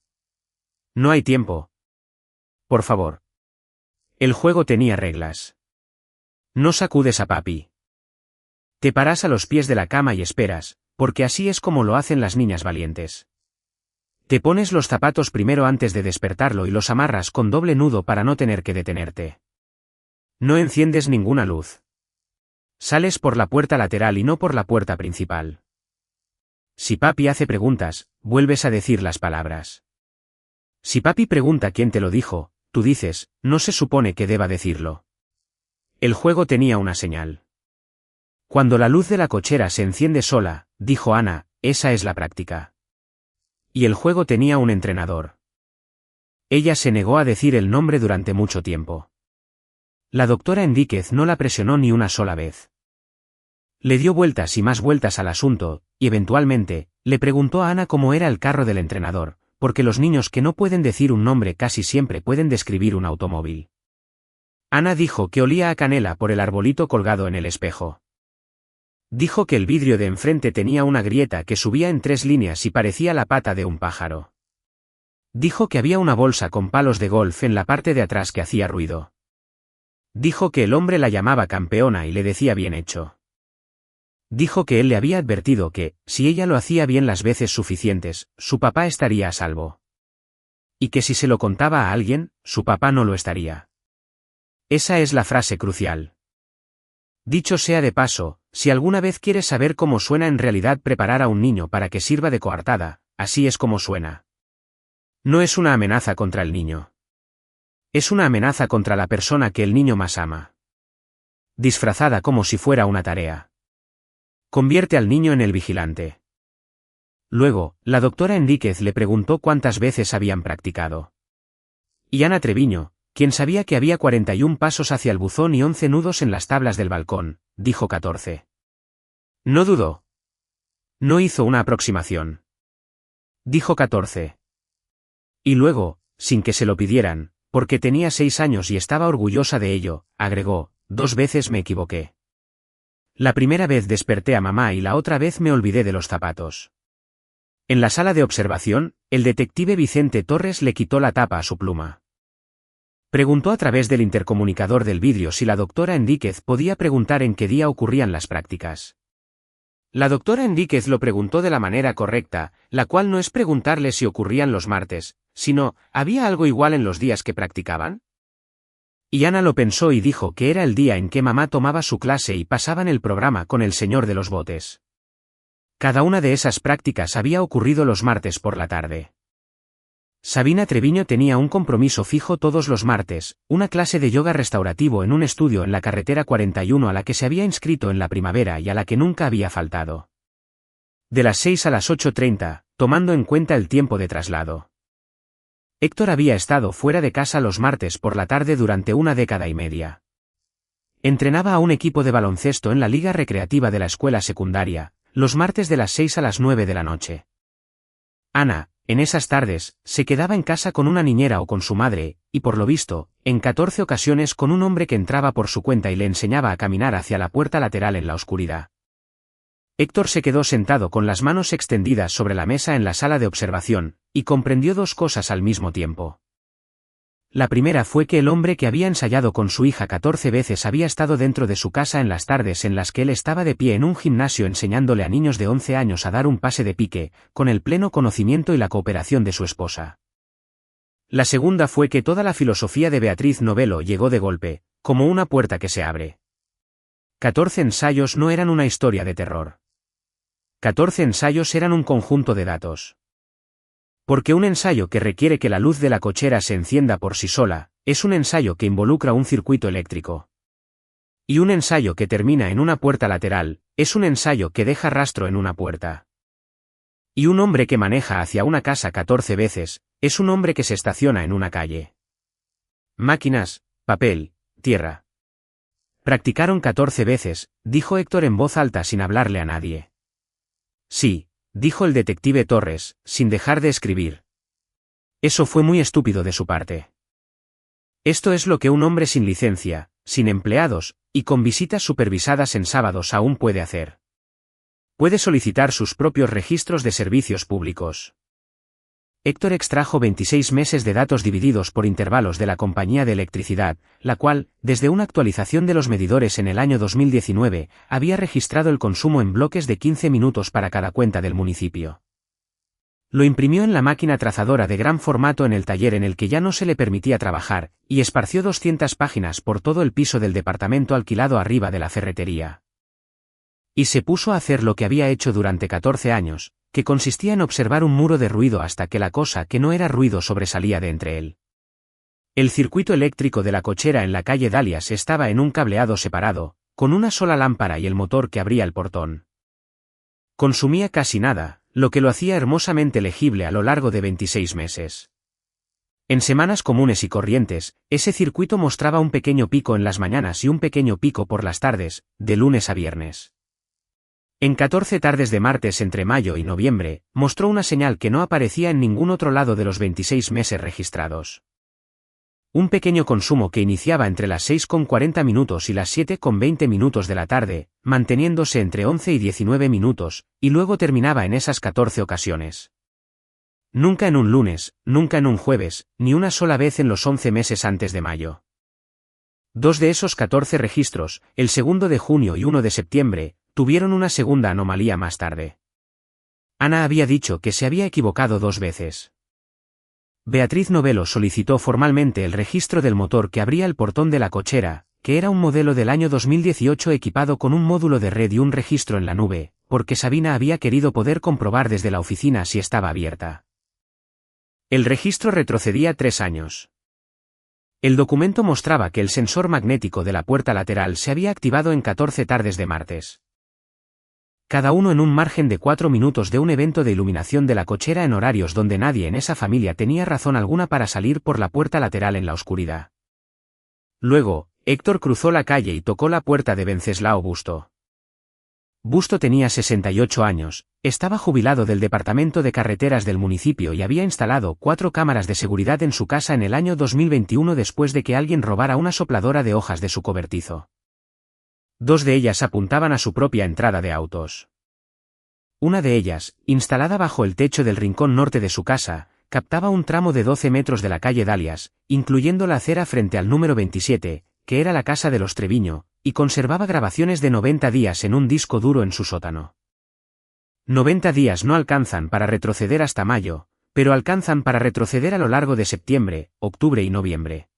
No hay tiempo. Por favor. El juego tenía reglas. No sacudes a papi. Te paras a los pies de la cama y esperas, porque así es como lo hacen las niñas valientes. Te pones los zapatos primero antes de despertarlo y los amarras con doble nudo para no tener que detenerte. No enciendes ninguna luz. Sales por la puerta lateral y no por la puerta principal. Si papi hace preguntas, vuelves a decir las palabras. Si papi pregunta quién te lo dijo, tú dices: no se supone que deba decirlo. El juego tenía una señal. Cuando la luz de la cochera se enciende sola, dijo Ana, esa es la práctica. Y el juego tenía un entrenador. Ella se negó a decir el nombre durante mucho tiempo. La doctora Enríquez no la presionó ni una sola vez. Le dio vueltas y más vueltas al asunto, y eventualmente, le preguntó a Ana cómo era el carro del entrenador, porque los niños que no pueden decir un nombre casi siempre pueden describir un automóvil. Ana dijo que olía a canela por el arbolito colgado en el espejo. Dijo que el vidrio de enfrente tenía una grieta que subía en 3 líneas y parecía la pata de un pájaro. Dijo que había una bolsa con palos de golf en la parte de atrás que hacía ruido. Dijo que el hombre la llamaba campeona y le decía bien hecho. Dijo que él le había advertido que, si ella lo hacía bien las veces suficientes, su papá estaría a salvo. Y que si se lo contaba a alguien, su papá no lo estaría. Esa es la frase crucial. Dicho sea de paso, si alguna vez quieres saber cómo suena en realidad preparar a un niño para que sirva de coartada, así es como suena. No es una amenaza contra el niño. Es una amenaza contra la persona que el niño más ama. Disfrazada como si fuera una tarea. Convierte al niño en el vigilante. Luego, la doctora Enríquez le preguntó cuántas veces habían practicado. Y Ana Treviño, quien sabía que había 41 pasos hacia el buzón y 11 nudos en las tablas del balcón, dijo 14. No dudó. No hizo una aproximación. Dijo 14. Y luego, sin que se lo pidieran, porque tenía 6 años y estaba orgullosa de ello, agregó: 2 veces me equivoqué. La primera vez desperté a mamá y la otra vez me olvidé de los zapatos. En la sala de observación, el detective Vicente Torres le quitó la tapa a su pluma. Preguntó a través del intercomunicador del vidrio si la doctora Enríquez podía preguntar en qué día ocurrían las prácticas. La doctora Enríquez lo preguntó de la manera correcta, la cual no es preguntarle si ocurrían los martes, sino, ¿había algo igual en los días que practicaban? Y Ana lo pensó y dijo que era el día en que mamá tomaba su clase y pasaban el programa con el señor de los botes. Cada una de esas prácticas había ocurrido los martes por la tarde. Sabina Treviño tenía un compromiso fijo todos los martes, una clase de yoga restaurativo en un estudio en la carretera 41 a la que se había inscrito en la primavera y a la que nunca había faltado. De las 6 a las 8:30, tomando en cuenta el tiempo de traslado. Héctor había estado fuera de casa los martes por la tarde durante 1 década y media. Entrenaba a un equipo de baloncesto en la liga recreativa de la escuela secundaria, los martes de las 6 a las 9 de la noche. Ana, En esas tardes, se quedaba en casa con una niñera o con su madre, y por lo visto, en 14 ocasiones con un hombre que entraba por su cuenta y le enseñaba a caminar hacia la puerta lateral en la oscuridad. Héctor se quedó sentado con las manos extendidas sobre la mesa en la sala de observación, y comprendió dos cosas al mismo tiempo. La primera fue que el hombre que había ensayado con su hija 14 veces había estado dentro de su casa en las tardes en las que él estaba de pie en un gimnasio enseñándole a niños de 11 años a dar un pase de pique, con el pleno conocimiento y la cooperación de su esposa. La segunda fue que toda la filosofía de Beatriz Novello llegó de golpe, como una puerta que se abre. 14 ensayos no eran una historia de terror. 14 ensayos eran un conjunto de datos. Porque un ensayo que requiere que la luz de la cochera se encienda por sí sola, es un ensayo que involucra un circuito eléctrico. Y un ensayo que termina en una puerta lateral, es un ensayo que deja rastro en una puerta. Y un hombre que maneja hacia una casa 14 veces, es un hombre que se estaciona en una calle. Máquinas, papel, tierra. Practicaron 14 veces, dijo Héctor en voz alta sin hablarle a nadie. Sí, dijo el detective Torres, sin dejar de escribir. Eso fue muy estúpido de su parte. Esto es lo que un hombre sin licencia, sin empleados, y con visitas supervisadas en sábados aún puede hacer. Puede solicitar sus propios registros de servicios públicos. Héctor extrajo 26 meses de datos divididos por intervalos de la compañía de electricidad, la cual, desde una actualización de los medidores en el año 2019, había registrado el consumo en bloques de 15 minutos para cada cuenta del municipio. Lo imprimió en la máquina trazadora de gran formato en el taller en el que ya no se le permitía trabajar, y esparció 200 páginas por todo el piso del departamento alquilado arriba de la ferretería. Y se puso a hacer lo que había hecho durante 14 años, que consistía en observar un muro de ruido hasta que la cosa que no era ruido sobresalía de entre él. El circuito eléctrico de la cochera en la calle Dalias estaba en un cableado separado, con una sola lámpara y el motor que abría el portón. Consumía casi nada, lo que lo hacía hermosamente legible a lo largo de 26 meses. En semanas comunes y corrientes, ese circuito mostraba un pequeño pico en las mañanas y un pequeño pico por las tardes, de lunes a viernes. En 14 tardes de martes entre mayo y noviembre, mostró una señal que no aparecía en ningún otro lado de los 26 meses registrados. Un pequeño consumo que iniciaba entre las 6:40 minutos y las 7:20 minutos de la tarde, manteniéndose entre 11 y 19 minutos, y luego terminaba en esas 14 ocasiones. Nunca en un lunes, nunca en un jueves, ni una sola vez en los 11 meses antes de mayo. 2 de esos 14 registros, el 2 de junio y 1 de septiembre, tuvieron una segunda anomalía más tarde. Ana había dicho que se había equivocado 2 veces. Beatriz Novello solicitó formalmente el registro del motor que abría el portón de la cochera, que era un modelo del año 2018 equipado con un módulo de red y un registro en la nube, porque Sabina había querido poder comprobar desde la oficina si estaba abierta. El registro retrocedía 3 años. El documento mostraba que el sensor magnético de la puerta lateral se había activado en 14 tardes de martes. Cada uno en un margen de 4 minutos de un evento de iluminación de la cochera en horarios donde nadie en esa familia tenía razón alguna para salir por la puerta lateral en la oscuridad. Luego, Héctor cruzó la calle y tocó la puerta de Venceslao Busto. Busto tenía 68 años, estaba jubilado del departamento de carreteras del municipio y había instalado 4 cámaras de seguridad en su casa en el año 2021 después de que alguien robara una sopladora de hojas de su cobertizo. 2 de ellas apuntaban a su propia entrada de autos. Una de ellas, instalada bajo el techo del rincón norte de su casa, captaba un tramo de 12 metros de la calle Dalias, incluyendo la acera frente al número 27, que era la casa de los Treviño, y conservaba grabaciones de 90 días en un disco duro en su sótano. 90 días no alcanzan para retroceder hasta mayo, pero alcanzan para retroceder a lo largo de septiembre, octubre y noviembre.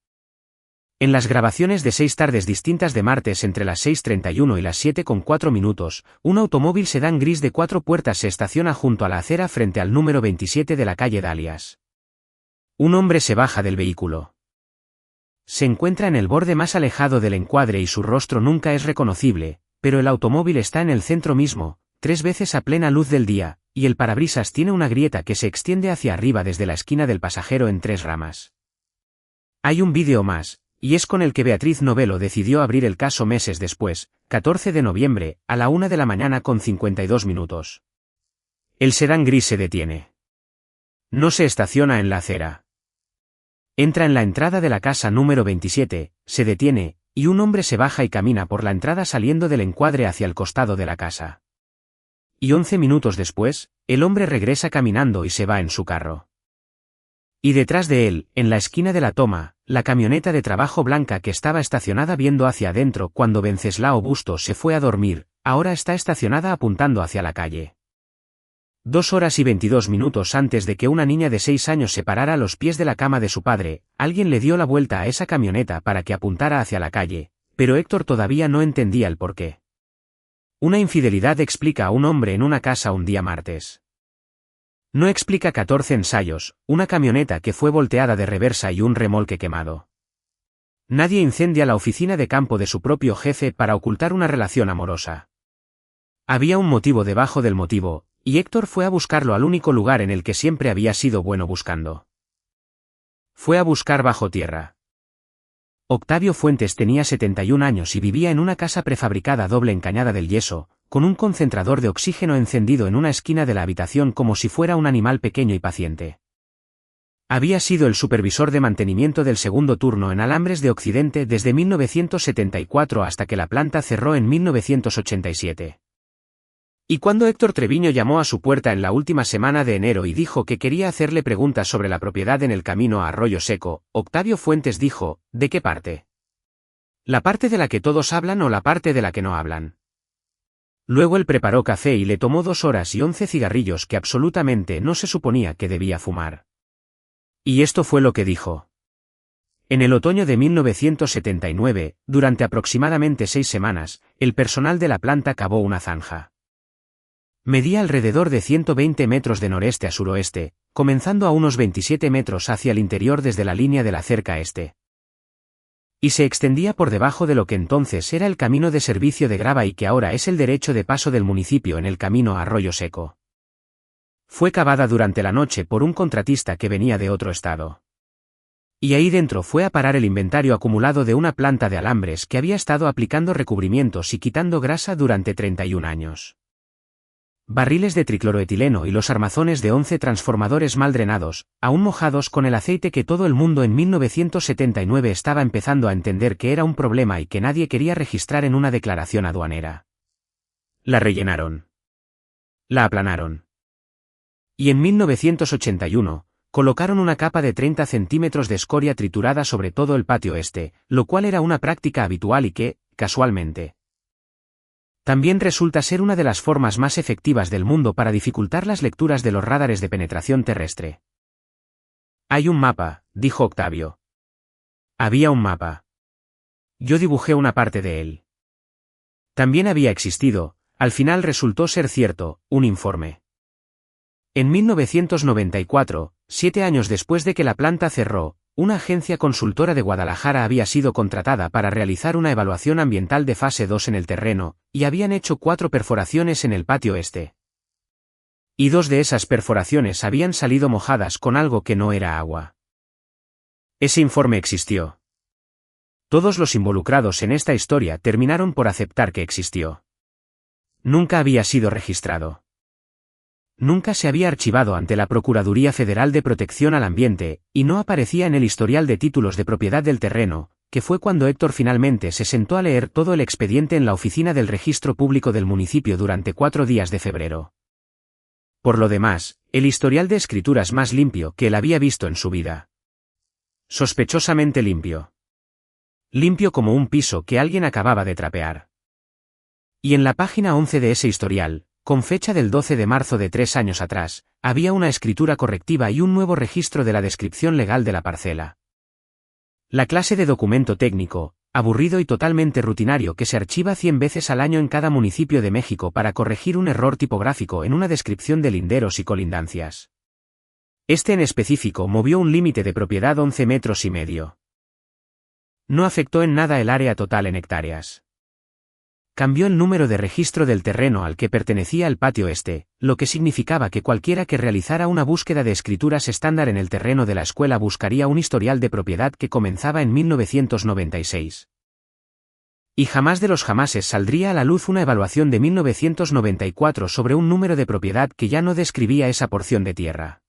En las grabaciones de 6 tardes distintas de martes entre las 6:31 y las 7:04 minutos, un automóvil sedán gris de 4 puertas se estaciona junto a la acera frente al número 27 de la calle Dalias. Un hombre se baja del vehículo. Se encuentra en el borde más alejado del encuadre y su rostro nunca es reconocible, pero el automóvil está en el centro mismo, 3 veces a plena luz del día, y el parabrisas tiene una grieta que se extiende hacia arriba desde la esquina del pasajero en 3 ramas. Hay un vídeo más, y es con el que Beatriz Novello decidió abrir el caso meses después, 14 de noviembre, a la 1 de la mañana con 52 minutos. El sedán gris se detiene. No se estaciona en la acera. Entra en la entrada de la casa número 27, se detiene, y un hombre se baja y camina por la entrada saliendo del encuadre hacia el costado de la casa. Y 11 minutos después, el hombre regresa caminando y se va en su carro. Y detrás de él, en la esquina de la toma, la camioneta de trabajo blanca que estaba estacionada viendo hacia adentro cuando Venceslao Bustos se fue a dormir, ahora está estacionada apuntando hacia la calle. 2 horas y 22 minutos antes de que una niña de 6 años se parara a los pies de la cama de su padre, alguien le dio la vuelta a esa camioneta para que apuntara hacia la calle, pero Héctor todavía no entendía el porqué. Una infidelidad explica a un hombre en una casa un día martes. No explica 14 ensayos, una camioneta que fue volteada de reversa y un remolque quemado. Nadie incendia la oficina de campo de su propio jefe para ocultar una relación amorosa. Había un motivo debajo del motivo, y Héctor fue a buscarlo al único lugar en el que siempre había sido bueno buscando. Fue a buscar bajo tierra. Octavio Fuentes tenía 71 años y vivía en una casa prefabricada doble en Cañada del Yeso, con un concentrador de oxígeno encendido en una esquina de la habitación como si fuera un animal pequeño y paciente. Había sido el supervisor de mantenimiento del segundo turno en Alambres de Occidente desde 1974 hasta que la planta cerró en 1987. Y cuando Héctor Treviño llamó a su puerta en la última semana de enero y dijo que quería hacerle preguntas sobre la propiedad en el camino a Arroyo Seco, Octavio Fuentes dijo, ¿de qué parte? ¿La parte de la que todos hablan o la parte de la que no hablan? Luego él preparó café y le tomó 2 horas y 11 cigarrillos que absolutamente no se suponía que debía fumar. Y esto fue lo que dijo. En el otoño de 1979, durante aproximadamente 6 semanas, el personal de la planta cavó una zanja. Medía alrededor de 120 metros de noreste a suroeste, comenzando a unos 27 metros hacia el interior desde la línea de la cerca este. Y se extendía por debajo de lo que entonces era el camino de servicio de grava y que ahora es el derecho de paso del municipio en el camino a Arroyo Seco. Fue cavada durante la noche por un contratista que venía de otro estado. Y ahí dentro fue a parar el inventario acumulado de una planta de alambres que había estado aplicando recubrimientos y quitando grasa durante 31 años. Barriles de tricloroetileno y los armazones de 11 transformadores mal drenados, aún mojados con el aceite que todo el mundo en 1979 estaba empezando a entender que era un problema y que nadie quería registrar en una declaración aduanera. La rellenaron. La aplanaron. Y en 1981, colocaron una capa de 30 centímetros de escoria triturada sobre todo el patio este, lo cual era una práctica habitual y que, casualmente, también resulta ser una de las formas más efectivas del mundo para dificultar las lecturas de los radares de penetración terrestre. Hay un mapa, dijo Octavio. Había un mapa. Yo dibujé una parte de él. También había existido, al final resultó ser cierto, un informe. En 1994, 7 años después de que la planta cerró, una agencia consultora de Guadalajara había sido contratada para realizar una evaluación ambiental de fase 2 en el terreno, y habían hecho 4 perforaciones en el patio este. Y 2 de esas perforaciones habían salido mojadas con algo que no era agua. Ese informe existió. Todos los involucrados en esta historia terminaron por aceptar que existió. Nunca había sido registrado. Nunca se había archivado ante la Procuraduría Federal de Protección al Ambiente, y no aparecía en el historial de títulos de propiedad del terreno, que fue cuando Héctor finalmente se sentó a leer todo el expediente en la oficina del registro público del municipio durante 4 días de febrero. Por lo demás, el historial de escrituras más limpio que él había visto en su vida. Sospechosamente limpio. Limpio como un piso que alguien acababa de trapear. Y en la página 11 de ese historial, con fecha del 12 de marzo de 3 años atrás, había una escritura correctiva y un nuevo registro de la descripción legal de la parcela. La clase de documento técnico, aburrido y totalmente rutinario que se archiva 100 veces al año en cada municipio de México para corregir un error tipográfico en una descripción de linderos y colindancias. Este en específico movió un límite de propiedad 11 metros y medio. No afectó en nada el área total en hectáreas. Cambió el número de registro del terreno al que pertenecía el patio este, lo que significaba que cualquiera que realizara una búsqueda de escrituras estándar en el terreno de la escuela buscaría un historial de propiedad que comenzaba en 1996. Y jamás de los jamases saldría a la luz una evaluación de 1994 sobre un número de propiedad que ya no describía esa porción de tierra.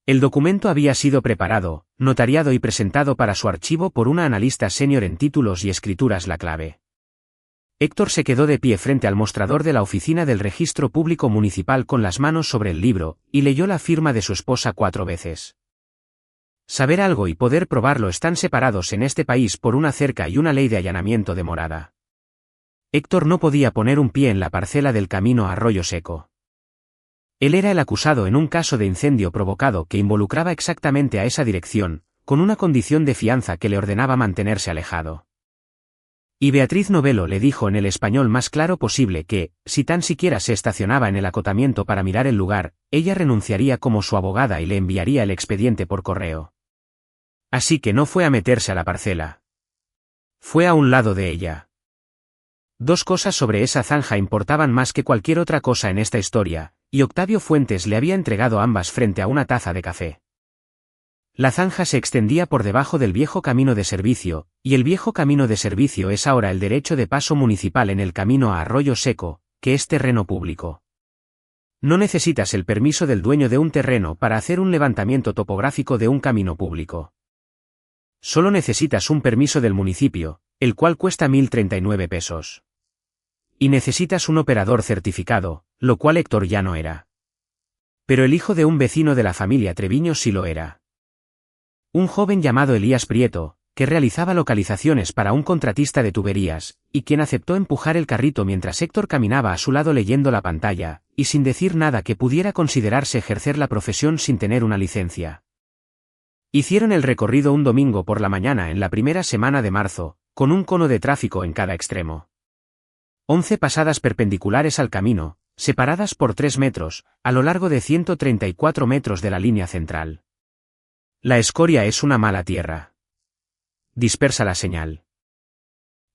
El documento había sido preparado, notariado y presentado para su archivo por una analista senior en títulos y escrituras la clave. Héctor se quedó de pie frente al mostrador de la oficina del Registro Público Municipal con las manos sobre el libro, y leyó la firma de su esposa 4 veces. Saber algo y poder probarlo están separados en este país por una cerca y una ley de allanamiento de morada. Héctor no podía poner un pie en la parcela del camino a Arroyo Seco. Él era el acusado en un caso de incendio provocado que involucraba exactamente a esa dirección, con una condición de fianza que le ordenaba mantenerse alejado. Y Beatriz Novello le dijo en el español más claro posible que, si tan siquiera se estacionaba en el acotamiento para mirar el lugar, ella renunciaría como su abogada y le enviaría el expediente por correo. Así que no fue a meterse a la parcela. Fue a un lado de ella. Dos cosas sobre esa zanja importaban más que cualquier otra cosa en esta historia, y Octavio Fuentes le había entregado ambas frente a una taza de café. La zanja se extendía por debajo del viejo camino de servicio, y el viejo camino de servicio es ahora el derecho de paso municipal en el camino a Arroyo Seco, que es terreno público. No necesitas el permiso del dueño de un terreno para hacer un levantamiento topográfico de un camino público. Solo necesitas un permiso del municipio, el cual cuesta 1.039 pesos. Y necesitas un operador certificado, lo cual Héctor ya no era. Pero el hijo de un vecino de la familia Treviño sí lo era. Un joven llamado Elías Prieto, que realizaba localizaciones para un contratista de tuberías, y quien aceptó empujar el carrito mientras Héctor caminaba a su lado leyendo la pantalla, y sin decir nada que pudiera considerarse ejercer la profesión sin tener una licencia. Hicieron el recorrido un domingo por la mañana en la primera semana de marzo, con un cono de tráfico en cada extremo. 11 pasadas perpendiculares al camino, separadas por 3 metros, a lo largo de 134 metros de la línea central. La escoria es una mala tierra. Dispersa la señal.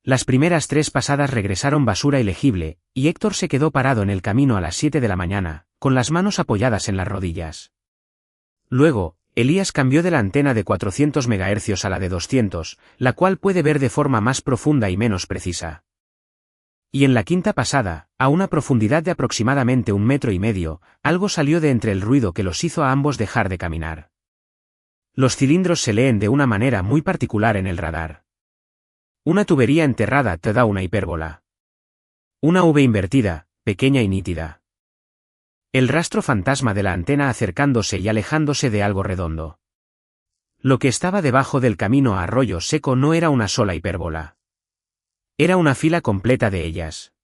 Las primeras 3 pasadas regresaron basura ilegible, y Héctor se quedó parado en el camino a las 7 de la mañana, con las manos apoyadas en las rodillas. Luego, Elías cambió de la antena de 400 MHz a la de 200, la cual puede ver de forma más profunda y menos precisa. Y en la quinta pasada, a una profundidad de aproximadamente 1,5 metros, algo salió de entre el ruido que los hizo a ambos dejar de caminar. Los cilindros se leen de una manera muy particular en el radar. Una tubería enterrada te da una hipérbola. Una V invertida, pequeña y nítida. El rastro fantasma de la antena acercándose y alejándose de algo redondo. Lo que estaba debajo del camino a Arroyo Seco no era una sola hipérbola. Era una fila completa de ellas.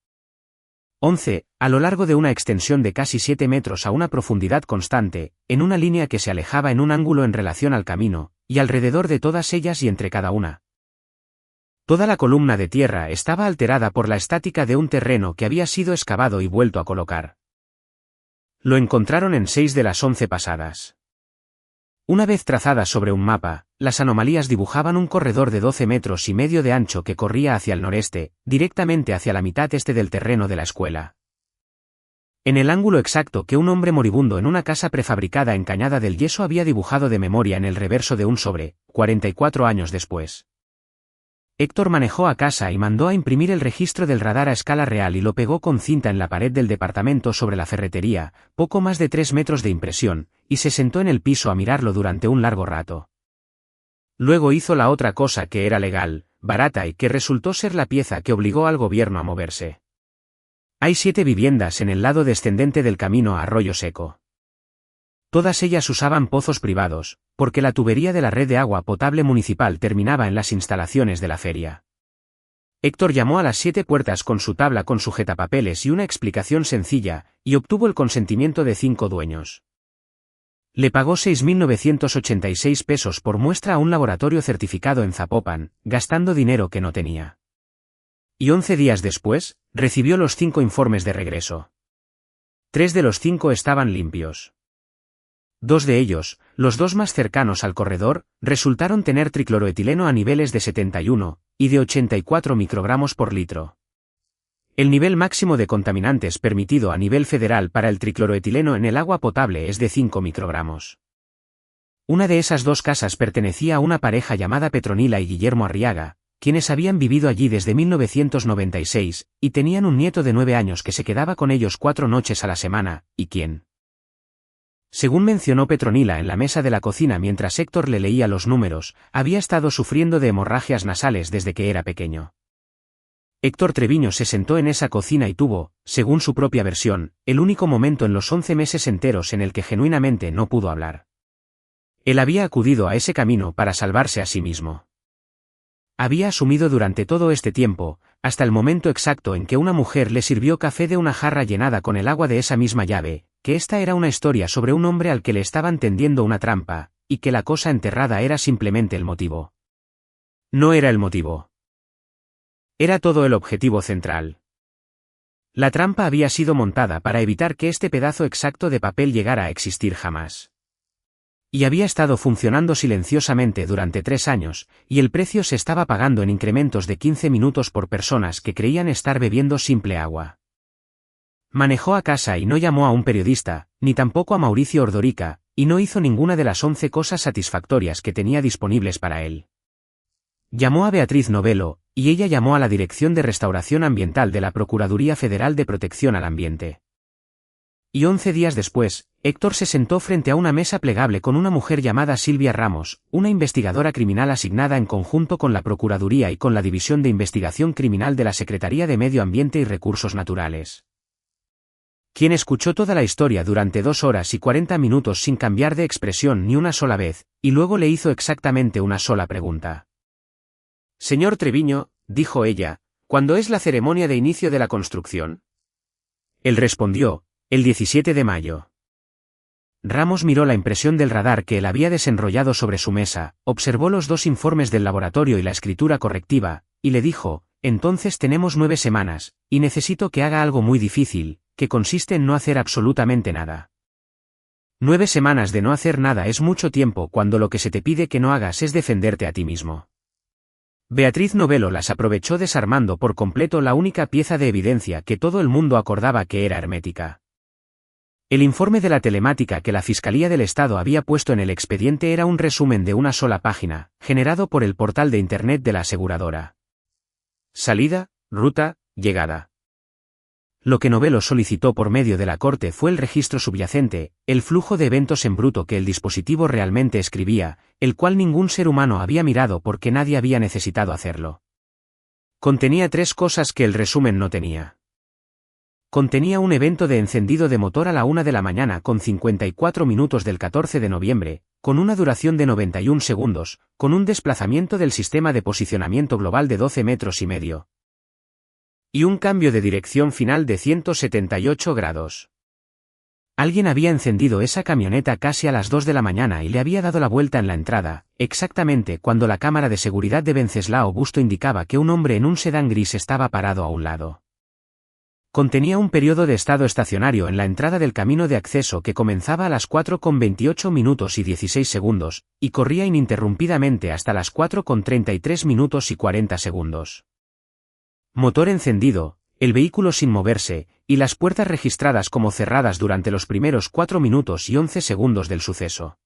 11, a lo largo de una extensión de casi 7 metros a una profundidad constante, en una línea que se alejaba en un ángulo en relación al camino, y alrededor de todas ellas y entre cada una. Toda la columna de tierra estaba alterada por la estática de un terreno que había sido excavado y vuelto a colocar. Lo encontraron en 6 de las 11 pasadas. Una vez trazadas sobre un mapa, las anomalías dibujaban un corredor de 12,5 metros de ancho que corría hacia el noreste, directamente hacia la mitad este del terreno de la escuela. En el ángulo exacto que un hombre moribundo en una casa prefabricada en Cañada del Yeso había dibujado de memoria en el reverso de un sobre, 44 años después. Héctor manejó a casa y mandó a imprimir el registro del radar a escala real y lo pegó con cinta en la pared del departamento sobre la ferretería, poco más de 3 metros de impresión, y se sentó en el piso a mirarlo durante un largo rato. Luego hizo la otra cosa que era legal, barata y que resultó ser la pieza que obligó al gobierno a moverse. Hay 7 viviendas en el lado descendente del camino a Arroyo Seco. Todas ellas usaban pozos privados, porque la tubería de la red de agua potable municipal terminaba en las instalaciones de la feria. Héctor llamó a las 7 puertas con su tabla con sujetapapeles y una explicación sencilla, y obtuvo el consentimiento de 5 dueños. Le pagó 6.986 pesos por muestra a un laboratorio certificado en Zapopan, gastando dinero que no tenía. Y 11 días después, recibió los 5 informes de regreso. 3 de los 5 estaban limpios. 2 de ellos, los 2 más cercanos al corredor, resultaron tener tricloroetileno a niveles de 71, y de 84 microgramos por litro. El nivel máximo de contaminantes permitido a nivel federal para el tricloroetileno en el agua potable es de 5 microgramos. Una de esas 2 casas pertenecía a una pareja llamada Petronila y Guillermo Arriaga, quienes habían vivido allí desde 1996, y tenían un nieto de 9 años que se quedaba con ellos 4 noches a la semana, y quien Según mencionó Petronila en la mesa de la cocina mientras Héctor le leía los números, había estado sufriendo de hemorragias nasales desde que era pequeño. Héctor Treviño se sentó en esa cocina y tuvo, según su propia versión, el único momento en los 11 meses enteros en el que genuinamente no pudo hablar. Él había acudido a ese camino para salvarse a sí mismo. Había asumido durante todo este tiempo, hasta el momento exacto en que una mujer le sirvió café de una jarra llenada con el agua de esa misma llave, que esta era una historia sobre un hombre al que le estaban tendiendo una trampa, y que la cosa enterrada era simplemente el motivo. No era el motivo. Era todo el objetivo central. La trampa había sido montada para evitar que este pedazo exacto de papel llegara a existir jamás. Y había estado funcionando silenciosamente durante 3 años, y el precio se estaba pagando en incrementos de 15 minutos por personas que creían estar bebiendo simple agua. Manejó a casa y no llamó a un periodista, ni tampoco a Mauricio Ordorica, y no hizo ninguna de las 11 cosas satisfactorias que tenía disponibles para él. Llamó a Beatriz Novello, y ella llamó a la Dirección de Restauración Ambiental de la Procuraduría Federal de Protección al Ambiente. Y 11 días después, Héctor se sentó frente a una mesa plegable con una mujer llamada Silvia Ramos, una investigadora criminal asignada en conjunto con la Procuraduría y con la División de Investigación Criminal de la Secretaría de Medio Ambiente y Recursos Naturales. Quien escuchó toda la historia durante 2 horas y 40 minutos sin cambiar de expresión ni una sola vez, y luego le hizo exactamente una sola pregunta. Señor Treviño, dijo ella, ¿cuándo es la ceremonia de inicio de la construcción? Él respondió, el 17 de mayo. Ramos miró la impresión del radar que él había desenrollado sobre su mesa, observó los 2 informes del laboratorio y la escritura correctiva, y le dijo, entonces tenemos 9 semanas, y necesito que haga algo muy difícil, que consiste en no hacer absolutamente nada. 9 semanas de no hacer nada es mucho tiempo cuando lo que se te pide que no hagas es defenderte a ti mismo. Beatriz Novello las aprovechó desarmando por completo la única pieza de evidencia que todo el mundo acordaba que era hermética. El informe de la telemática que la Fiscalía del Estado había puesto en el expediente era un resumen de una sola página, generado por el portal de Internet de la aseguradora. Salida, ruta, llegada. Lo que Novello solicitó por medio de la Corte fue el registro subyacente, el flujo de eventos en bruto que el dispositivo realmente escribía, el cual ningún ser humano había mirado porque nadie había necesitado hacerlo. Contenía 3 cosas que el resumen no tenía. Contenía un evento de encendido de motor a la 1 de la mañana con 54 minutos del 14 de noviembre, con una duración de 91 segundos, con un desplazamiento del sistema de posicionamiento global de 12 metros y medio. Y un cambio de dirección final de 178 grados. Alguien había encendido esa camioneta casi a las 2 de la mañana y le había dado la vuelta en la entrada, exactamente cuando la cámara de seguridad de Venceslao Busto indicaba que un hombre en un sedán gris estaba parado a un lado. Contenía un periodo de estado estacionario en la entrada del camino de acceso que comenzaba a las 4:28 minutos y 16 segundos, y corría ininterrumpidamente hasta las 4:33 minutos y 40 segundos. Motor encendido, el vehículo sin moverse, y las puertas registradas como cerradas durante los primeros 4 minutos y 11 segundos del suceso.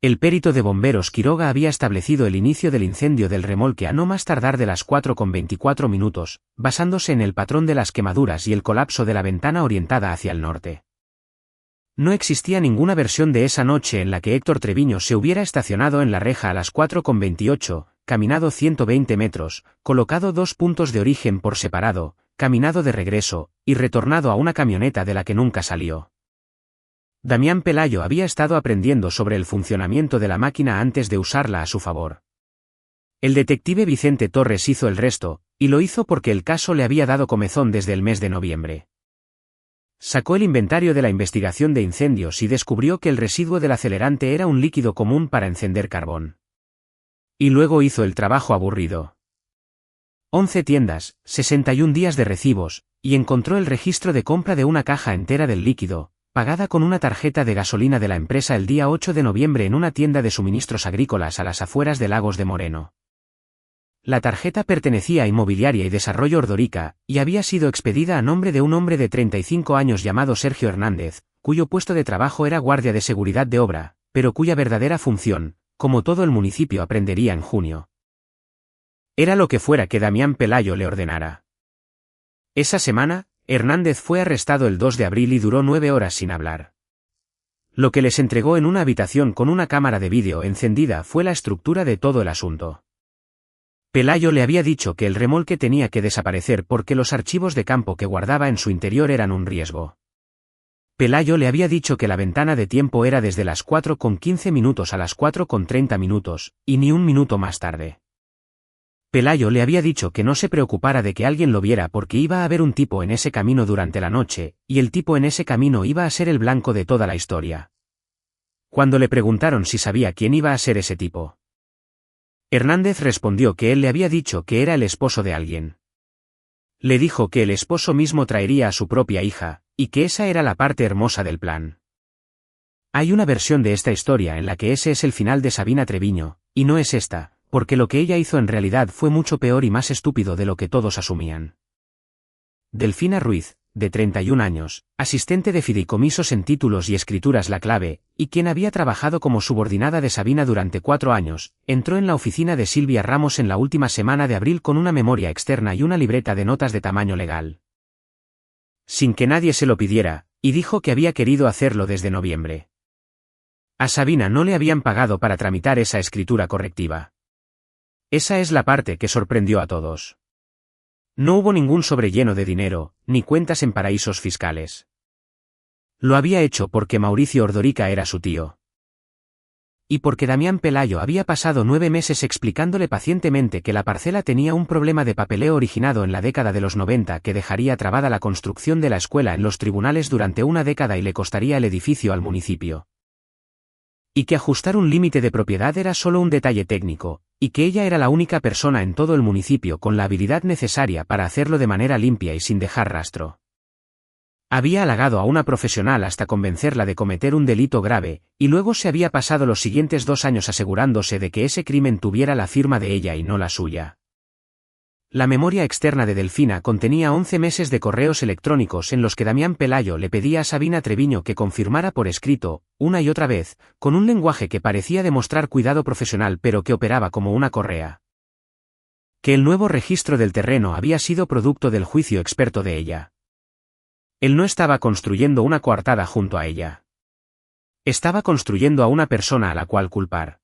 El perito de bomberos Quiroga había establecido el inicio del incendio del remolque a no más tardar de las 4:24 minutos, basándose en el patrón de las quemaduras y el colapso de la ventana orientada hacia el norte. No existía ninguna versión de esa noche en la que Héctor Treviño se hubiera estacionado en la reja a las 4:28, caminado 120 metros, colocado 2 puntos de origen por separado, caminado de regreso, y retornado a una camioneta de la que nunca salió. Damián Pelayo había estado aprendiendo sobre el funcionamiento de la máquina antes de usarla a su favor. El detective Vicente Torres hizo el resto, y lo hizo porque el caso le había dado comezón desde el mes de noviembre. Sacó el inventario de la investigación de incendios y descubrió que el residuo del acelerante era un líquido común para encender carbón. Y luego hizo el trabajo aburrido. 11 tiendas, 61 días de recibos, y encontró el registro de compra de una caja entera del líquido, pagada con una tarjeta de gasolina de la empresa el día 8 de noviembre en una tienda de suministros agrícolas a las afueras de Lagos de Moreno. La tarjeta pertenecía a Inmobiliaria y Desarrollo Ordorica, y había sido expedida a nombre de un hombre de 35 años llamado Sergio Hernández, cuyo puesto de trabajo era guardia de seguridad de obra, pero cuya verdadera función, como todo el municipio aprendería en junio, era lo que fuera que Damián Pelayo le ordenara. Esa semana, Hernández fue arrestado el 2 de abril y duró 9 horas sin hablar. Lo que les entregó en una habitación con una cámara de vídeo encendida fue la estructura de todo el asunto. Pelayo le había dicho que el remolque tenía que desaparecer porque los archivos de campo que guardaba en su interior eran un riesgo. Pelayo le había dicho que la ventana de tiempo era desde las 4:15 a las 4:30, y ni un minuto más tarde. Pelayo le había dicho que no se preocupara de que alguien lo viera porque iba a haber un tipo en ese camino durante la noche, y el tipo en ese camino iba a ser el blanco de toda la historia. Cuando le preguntaron si sabía quién iba a ser ese tipo, Hernández respondió que él le había dicho que era el esposo de alguien. Le dijo que el esposo mismo traería a su propia hija, y que esa era la parte hermosa del plan. Hay una versión de esta historia en la que ese es el final de Sabina Treviño, y no es esta, porque lo que ella hizo en realidad fue mucho peor y más estúpido de lo que todos asumían. Delfina Ruiz, de 31 años, asistente de fideicomisos en títulos y escrituras La Clave, y quien había trabajado como subordinada de Sabina durante 4 años, entró en la oficina de Silvia Ramos en la última semana de abril con una memoria externa y una libreta de notas de tamaño legal. Sin que nadie se lo pidiera, y dijo que había querido hacerlo desde noviembre. A Sabina no le habían pagado para tramitar esa escritura correctiva. Esa es la parte que sorprendió a todos. No hubo ningún sobrelleno de dinero, ni cuentas en paraísos fiscales. Lo había hecho porque Mauricio Ordorica era su tío. Y porque Damián Pelayo había pasado 9 meses explicándole pacientemente que la parcela tenía un problema de papeleo originado en la década de los 90 que dejaría trabada la construcción de la escuela en los tribunales durante una década y le costaría el edificio al municipio. Y que ajustar un límite de propiedad era solo un detalle técnico, y que ella era la única persona en todo el municipio con la habilidad necesaria para hacerlo de manera limpia y sin dejar rastro. Había halagado a una profesional hasta convencerla de cometer un delito grave, y luego se había pasado los siguientes 2 años asegurándose de que ese crimen tuviera la firma de ella y no la suya. La memoria externa de Delfina contenía 11 meses de correos electrónicos en los que Damián Pelayo le pedía a Sabina Treviño que confirmara por escrito, una y otra vez, con un lenguaje que parecía demostrar cuidado profesional pero que operaba como una correa, que el nuevo registro del terreno había sido producto del juicio experto de ella. Él no estaba construyendo una coartada junto a ella. Estaba construyendo a una persona a la cual culpar.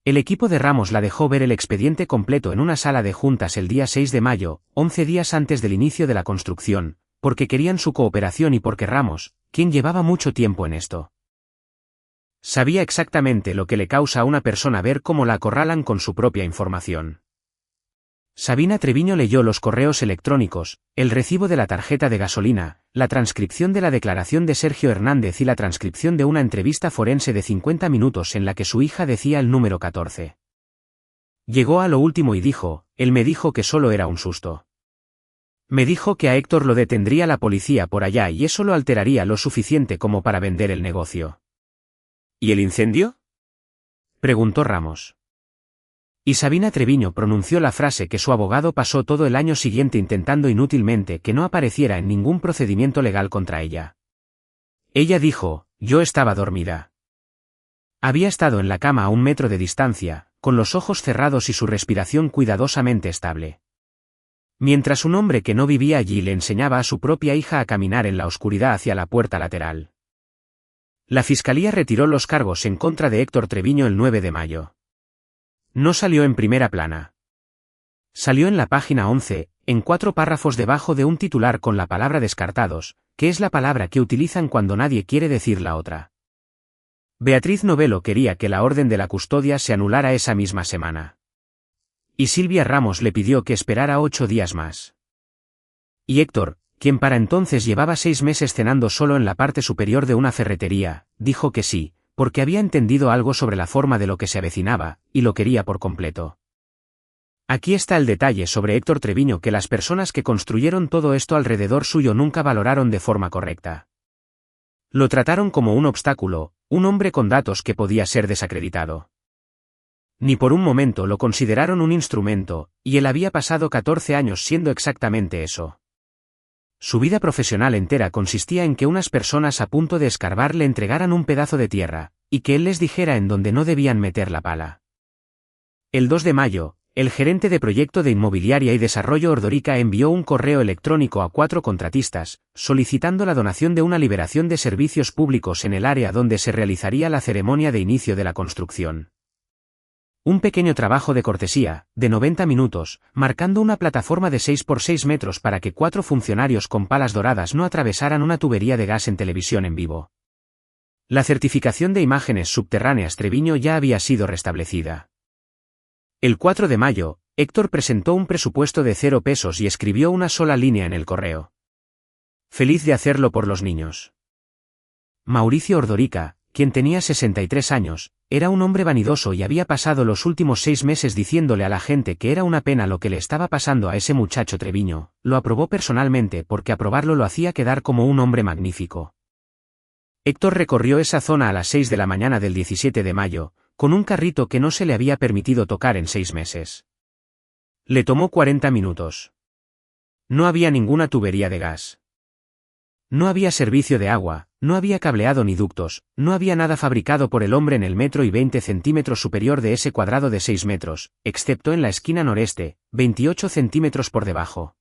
El equipo de Ramos la dejó ver el expediente completo en una sala de juntas el día 6 de mayo, 11 días antes del inicio de la construcción, porque querían su cooperación y porque Ramos, quien llevaba mucho tiempo en esto, sabía exactamente lo que le causa a una persona ver cómo la acorralan con su propia información. Sabina Treviño leyó los correos electrónicos, el recibo de la tarjeta de gasolina, la transcripción de la declaración de Sergio Hernández y la transcripción de una entrevista forense de 50 minutos en la que su hija decía el número 14. Llegó a lo último y dijo, él me dijo que solo era un susto. Me dijo que a Héctor lo detendría la policía por allá y eso lo alteraría lo suficiente como para vender el negocio. ¿Y el incendio?, preguntó Ramos. Y Sabina Treviño pronunció la frase que su abogado pasó todo el año siguiente intentando inútilmente que no apareciera en ningún procedimiento legal contra ella. Ella dijo, yo estaba dormida. Había estado en la cama a 1 metro de distancia, con los ojos cerrados y su respiración cuidadosamente estable. Mientras un hombre que no vivía allí le enseñaba a su propia hija a caminar en la oscuridad hacia la puerta lateral. La fiscalía retiró los cargos en contra de Héctor Treviño el 9 de mayo. No salió en primera plana. Salió en la página 11, en 4 párrafos debajo de un titular con la palabra descartados, que es la palabra que utilizan cuando nadie quiere decir la otra. Beatriz Novelo quería que la orden de la custodia se anulara esa misma semana. Y Silvia Ramos le pidió que esperara 8 días más. Y Héctor, quien para entonces llevaba 6 meses cenando solo en la parte superior de una ferretería, dijo que sí, porque había entendido algo sobre la forma de lo que se avecinaba, y lo quería por completo. Aquí está el detalle sobre Héctor Treviño que las personas que construyeron todo esto alrededor suyo nunca valoraron de forma correcta. Lo trataron como un obstáculo, un hombre con datos que podía ser desacreditado. Ni por un momento lo consideraron un instrumento, y él había pasado 14 años siendo exactamente eso. Su vida profesional entera consistía en que unas personas a punto de escarbar le entregaran un pedazo de tierra, y que él les dijera en dónde no debían meter la pala. El 2 de mayo, el gerente de proyecto de Inmobiliaria y Desarrollo Ordórica envió un correo electrónico a 4 contratistas, solicitando la donación de una liberación de servicios públicos en el área donde se realizaría la ceremonia de inicio de la construcción. Un pequeño trabajo de cortesía, de 90 minutos, marcando una plataforma de 6 por 6 metros para que 4 funcionarios con palas doradas no atravesaran una tubería de gas en televisión en vivo. La certificación de imágenes subterráneas Treviño ya había sido restablecida. El 4 de mayo, Héctor presentó un presupuesto de 0 pesos y escribió una sola línea en el correo. Feliz de hacerlo por los niños. Mauricio Ordórica, quien tenía 63 años, era un hombre vanidoso y había pasado los últimos 6 meses diciéndole a la gente que era una pena lo que le estaba pasando a ese muchacho Treviño. Lo aprobó personalmente porque aprobarlo lo hacía quedar como un hombre magnífico. Héctor recorrió esa zona a las 6 de la mañana del 17 de mayo, con un carrito que no se le había permitido tocar en 6 meses. Le tomó 40 minutos. No había ninguna tubería de gas. No había servicio de agua, no había cableado ni ductos, no había nada fabricado por el hombre en el 1,20 m superior de ese cuadrado de 6 metros, excepto en la esquina noreste, 28 centímetros por debajo.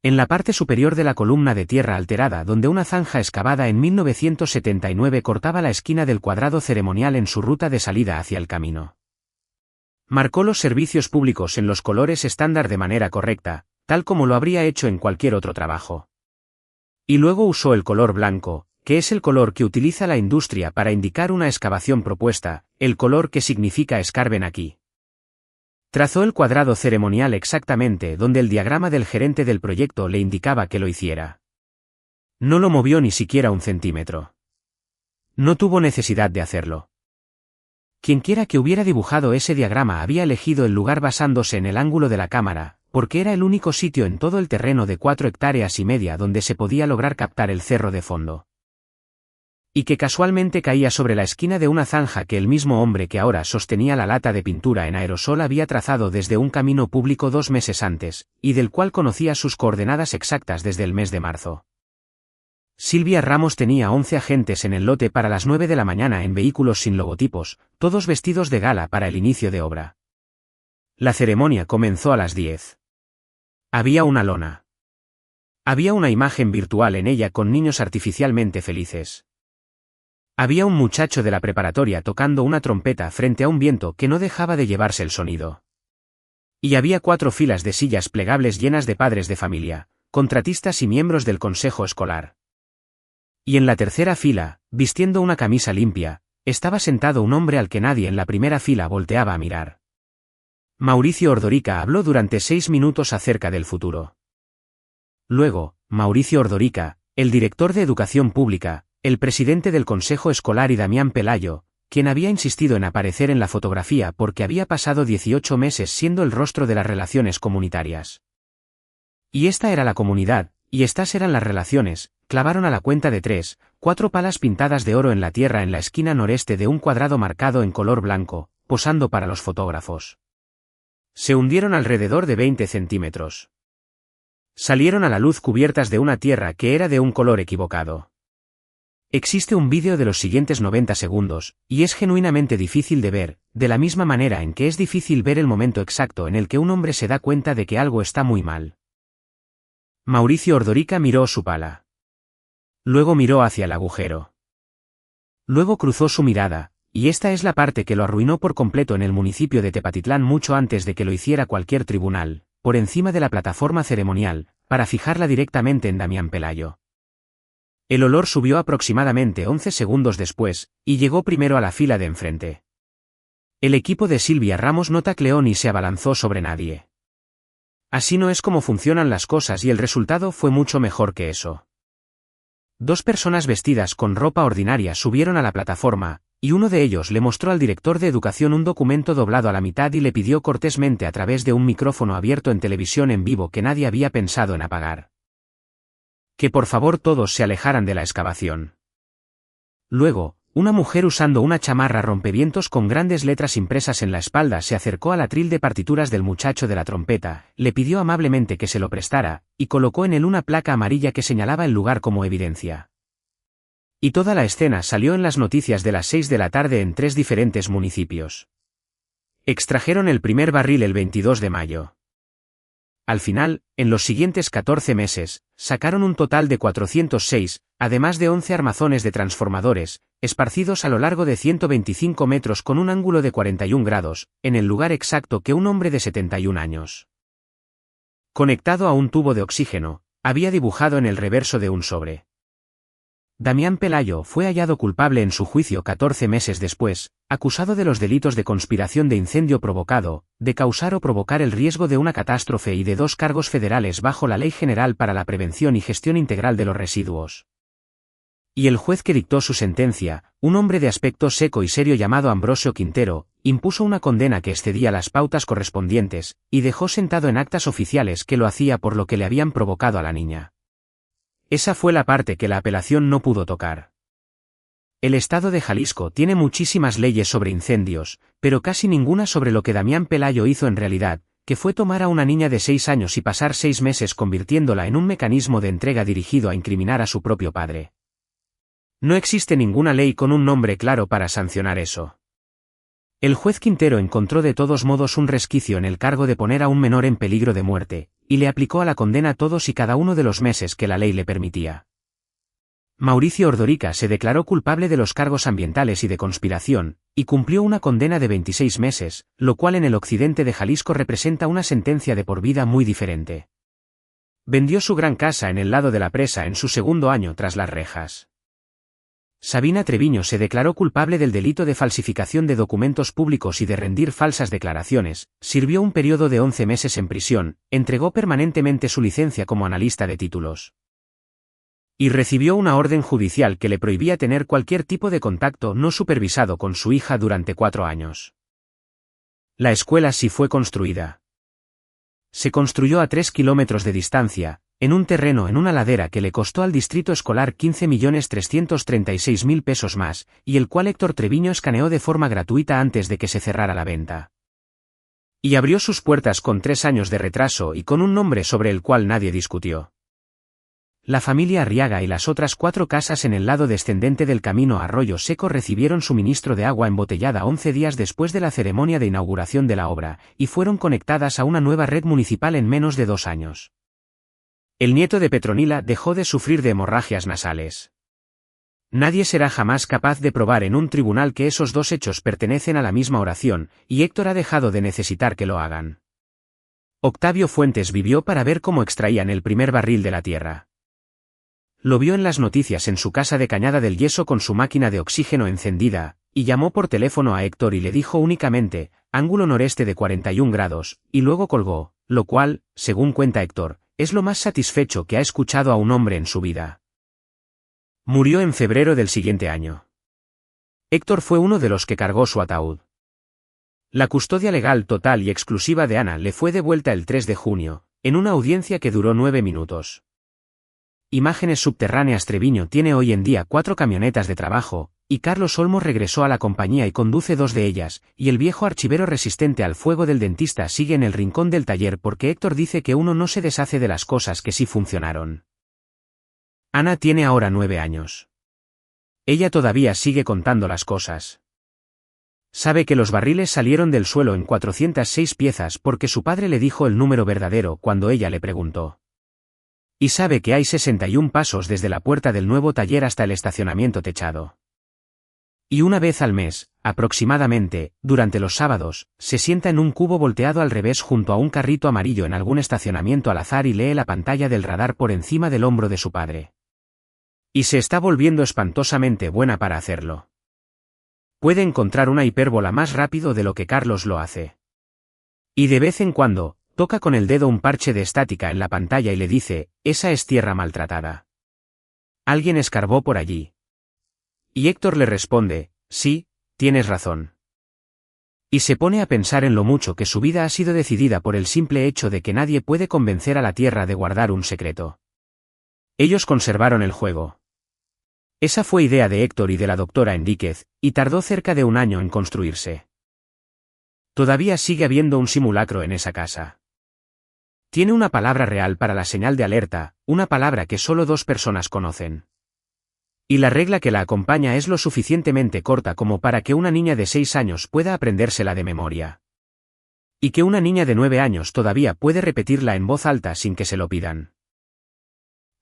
En la parte superior de la columna de tierra alterada donde una zanja excavada en 1979 cortaba la esquina del cuadrado ceremonial en su ruta de salida hacia el camino. Marcó los servicios públicos en los colores estándar de manera correcta, tal como lo habría hecho en cualquier otro trabajo. Y luego usó el color blanco, que es el color que utiliza la industria para indicar una excavación propuesta, el color que significa escarben aquí. Trazó el cuadrado ceremonial exactamente donde el diagrama del gerente del proyecto le indicaba que lo hiciera. No lo movió ni siquiera un centímetro. No tuvo necesidad de hacerlo. Quienquiera que hubiera dibujado ese diagrama había elegido el lugar basándose en el ángulo de la cámara, porque era el único sitio en todo el terreno de 4,5 hectáreas donde se podía lograr captar el cerro de fondo. Y que casualmente caía sobre la esquina de una zanja que el mismo hombre que ahora sostenía la lata de pintura en aerosol había trazado desde un camino público 2 meses antes, y del cual conocía sus coordenadas exactas desde el mes de marzo. Silvia Ramos tenía 11 agentes en el lote para las 9 de la mañana en vehículos sin logotipos, todos vestidos de gala para el inicio de obra. La ceremonia comenzó a las 10. Había una lona. Había una imagen virtual en ella con niños artificialmente felices. Había un muchacho de la preparatoria tocando una trompeta frente a un viento que no dejaba de llevarse el sonido. Y había 4 filas de sillas plegables llenas de padres de familia, contratistas y miembros del consejo escolar. Y en la tercera fila, vistiendo una camisa limpia, estaba sentado un hombre al que nadie en la primera fila volteaba a mirar. Mauricio Ordórica habló durante 6 minutos acerca del futuro. Luego, Mauricio Ordórica, el director de Educación Pública, el presidente del Consejo Escolar y Damián Pelayo, quien había insistido en aparecer en la fotografía porque había pasado 18 meses siendo el rostro de las relaciones comunitarias. Y esta era la comunidad, y estas eran las relaciones, clavaron a la cuenta de 3, 4 palas pintadas de oro en la tierra en la esquina noreste de un cuadrado marcado en color blanco, posando para los fotógrafos. Se hundieron alrededor de 20 centímetros. Salieron a la luz cubiertas de una tierra que era de un color equivocado. Existe un vídeo de los siguientes 90 segundos, y es genuinamente difícil de ver, de la misma manera en que es difícil ver el momento exacto en el que un hombre se da cuenta de que algo está muy mal. Mauricio Ordórica miró su pala. Luego miró hacia el agujero. Luego cruzó su mirada, y esta es la parte que lo arruinó por completo en el municipio de Tepatitlán mucho antes de que lo hiciera cualquier tribunal, por encima de la plataforma ceremonial, para fijarla directamente en Damián Pelayo. El olor subió aproximadamente 11 segundos después, y llegó primero a la fila de enfrente. El equipo de Silvia Ramos no tacleó ni se abalanzó sobre nadie. Así no es como funcionan las cosas y el resultado fue mucho mejor que eso. 2 personas vestidas con ropa ordinaria subieron a la plataforma, y uno de ellos le mostró al director de educación un documento doblado a la mitad y le pidió cortésmente a través de un micrófono abierto en televisión en vivo que nadie había pensado en apagar. Que por favor todos se alejaran de la excavación. Luego, una mujer usando una chamarra rompevientos con grandes letras impresas en la espalda se acercó al atril de partituras del muchacho de la trompeta, le pidió amablemente que se lo prestara, y colocó en él una placa amarilla que señalaba el lugar como evidencia. Y toda la escena salió en las noticias de las 6 de la tarde en 3 diferentes municipios. Extrajeron el primer barril el 22 de mayo. Al final, en los siguientes 14 meses, sacaron un total de 406, además de 11 armazones de transformadores, esparcidos a lo largo de 125 metros con un ángulo de 41 grados, en el lugar exacto que un hombre de 71 años, conectado a un tubo de oxígeno, había dibujado en el reverso de un sobre. Damián Pelayo fue hallado culpable en su juicio 14 meses después, acusado de los delitos de conspiración de incendio provocado, de causar o provocar el riesgo de una catástrofe y de 2 cargos federales bajo la Ley General para la Prevención y Gestión Integral de los Residuos. Y el juez que dictó su sentencia, un hombre de aspecto seco y serio llamado Ambrosio Quintero, impuso una condena que excedía las pautas correspondientes, y dejó sentado en actas oficiales que lo hacía por lo que le habían provocado a la niña. Esa fue la parte que la apelación no pudo tocar. El estado de Jalisco tiene muchísimas leyes sobre incendios, pero casi ninguna sobre lo que Damián Pelayo hizo en realidad, que fue tomar a una niña de 6 años y pasar 6 meses convirtiéndola en un mecanismo de entrega dirigido a incriminar a su propio padre. No existe ninguna ley con un nombre claro para sancionar eso. El juez Quintero encontró de todos modos un resquicio en el cargo de poner a un menor en peligro de muerte, y le aplicó a la condena todos y cada uno de los meses que la ley le permitía. Mauricio Ordorica se declaró culpable de los cargos ambientales y de conspiración, y cumplió una condena de 26 meses, lo cual en el occidente de Jalisco representa una sentencia de por vida muy diferente. Vendió su gran casa en el lado de la presa en su segundo año tras las rejas. Sabina Treviño se declaró culpable del delito de falsificación de documentos públicos y de rendir falsas declaraciones, sirvió un periodo de 11 meses en prisión, entregó permanentemente su licencia como analista de títulos. Y recibió una orden judicial que le prohibía tener cualquier tipo de contacto no supervisado con su hija durante 4 años. La escuela sí fue construida. Se construyó a 3 kilómetros de distancia, en un terreno en una ladera que le costó al distrito escolar 15.336.000 pesos más, y el cual Héctor Treviño escaneó de forma gratuita antes de que se cerrara la venta. Y abrió sus puertas con 3 años de retraso y con un nombre sobre el cual nadie discutió. La familia Arriaga y las otras 4 casas en el lado descendente del camino a Arroyo Seco recibieron suministro de agua embotellada 11 días después de la ceremonia de inauguración de la obra, y fueron conectadas a una nueva red municipal en menos de 2 años. El nieto de Petronila dejó de sufrir de hemorragias nasales. Nadie será jamás capaz de probar en un tribunal que esos 2 hechos pertenecen a la misma oración, y Héctor ha dejado de necesitar que lo hagan. Octavio Fuentes vivió para ver cómo extraían el primer barril de la tierra. Lo vio en las noticias en su casa de Cañada del Yeso con su máquina de oxígeno encendida, y llamó por teléfono a Héctor y le dijo únicamente, ángulo noreste de 41 grados, y luego colgó, lo cual, según cuenta Héctor, es lo más satisfecho que ha escuchado a un hombre en su vida. Murió en febrero del siguiente año. Héctor fue uno de los que cargó su ataúd. La custodia legal total y exclusiva de Ana le fue devuelta el 3 de junio, en una audiencia que duró 9 minutos. Imágenes subterráneas. Treviño tiene hoy en día 4 camionetas de trabajo, y Carlos Olmos regresó a la compañía y conduce 2 de ellas, y el viejo archivero resistente al fuego del dentista sigue en el rincón del taller porque Héctor dice que uno no se deshace de las cosas que sí funcionaron. Ana tiene ahora 9 años. Ella todavía sigue contando las cosas. Sabe que los barriles salieron del suelo en 406 piezas porque su padre le dijo el número verdadero cuando ella le preguntó. Y sabe que hay 61 pasos desde la puerta del nuevo taller hasta el estacionamiento techado. Y una vez al mes, aproximadamente, durante los sábados, se sienta en un cubo volteado al revés junto a un carrito amarillo en algún estacionamiento al azar y lee la pantalla del radar por encima del hombro de su padre. Y se está volviendo espantosamente buena para hacerlo. Puede encontrar una hipérbola más rápido de lo que Carlos lo hace. Y de vez en cuando, toca con el dedo un parche de estática en la pantalla y le dice, esa es tierra maltratada. Alguien escarbó por allí. Y Héctor le responde, sí, tienes razón. Y se pone a pensar en lo mucho que su vida ha sido decidida por el simple hecho de que nadie puede convencer a la tierra de guardar un secreto. Ellos conservaron el juego. Esa fue idea de Héctor y de la doctora Enríquez, y tardó cerca de 1 año en construirse. Todavía sigue habiendo un simulacro en esa casa. Tiene una palabra real para la señal de alerta, una palabra que solo 2 personas conocen. Y la regla que la acompaña es lo suficientemente corta como para que una niña de 6 años pueda aprendérsela de memoria. Y que una niña de 9 años todavía puede repetirla en voz alta sin que se lo pidan.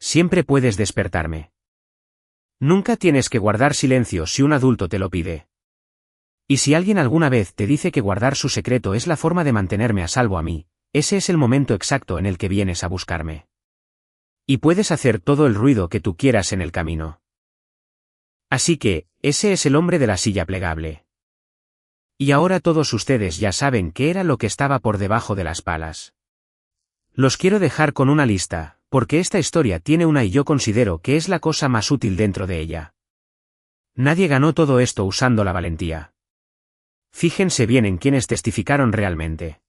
Siempre puedes despertarme. Nunca tienes que guardar silencio si un adulto te lo pide. Y si alguien alguna vez te dice que guardar su secreto es la forma de mantenerme a salvo a mí, ese es el momento exacto en el que vienes a buscarme. Y puedes hacer todo el ruido que tú quieras en el camino. Así que, ese es el hombre de la silla plegable. Y ahora todos ustedes ya saben qué era lo que estaba por debajo de las palas. Los quiero dejar con una lista, porque esta historia tiene una y yo considero que es la cosa más útil dentro de ella. Nadie ganó todo esto usando la valentía. Fíjense bien en quienes testificaron realmente.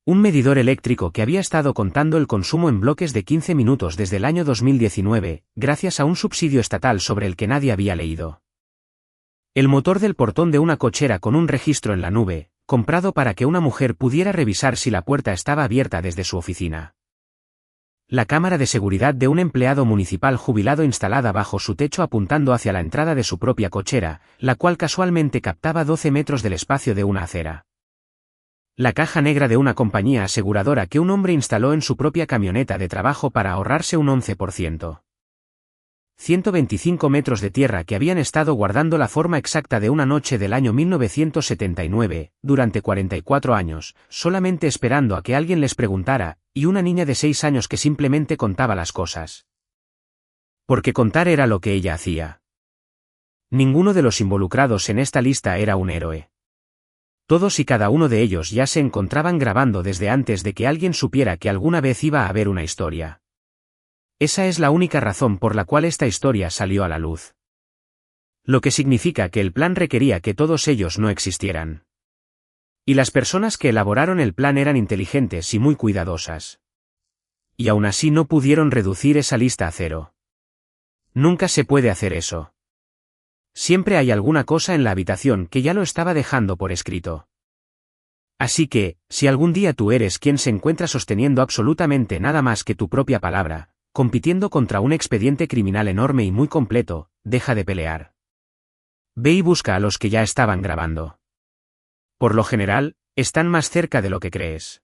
Un medidor eléctrico que había estado contando el consumo en bloques de 15 minutos desde el año 2019, gracias a un subsidio estatal sobre el que nadie había leído. El motor del portón de una cochera con un registro en la nube, comprado para que una mujer pudiera revisar si la puerta estaba abierta desde su oficina. La cámara de seguridad de un empleado municipal jubilado instalada bajo su techo apuntando hacia la entrada de su propia cochera, la cual casualmente captaba 12 metros del espacio de una acera. La caja negra de una compañía aseguradora que un hombre instaló en su propia camioneta de trabajo para ahorrarse un 11%. 125 metros de tierra que habían estado guardando la forma exacta de una noche del año 1979, durante 44 años, solamente esperando a que alguien les preguntara, y una niña de 6 años que simplemente contaba las cosas. Porque contar era lo que ella hacía. Ninguno de los involucrados en esta lista era un héroe. Todos y cada uno de ellos ya se encontraban grabando desde antes de que alguien supiera que alguna vez iba a haber una historia. Esa es la única razón por la cual esta historia salió a la luz. Lo que significa que el plan requería que todos ellos no existieran. Y las personas que elaboraron el plan eran inteligentes y muy cuidadosas. Y aún así no pudieron reducir esa lista a 0. Nunca se puede hacer eso. Siempre hay alguna cosa en la habitación que ya lo estaba dejando por escrito. Así que, si algún día tú eres quien se encuentra sosteniendo absolutamente nada más que tu propia palabra, compitiendo contra un expediente criminal enorme y muy completo, deja de pelear. Ve y busca a los que ya estaban grabando. Por lo general, están más cerca de lo que crees.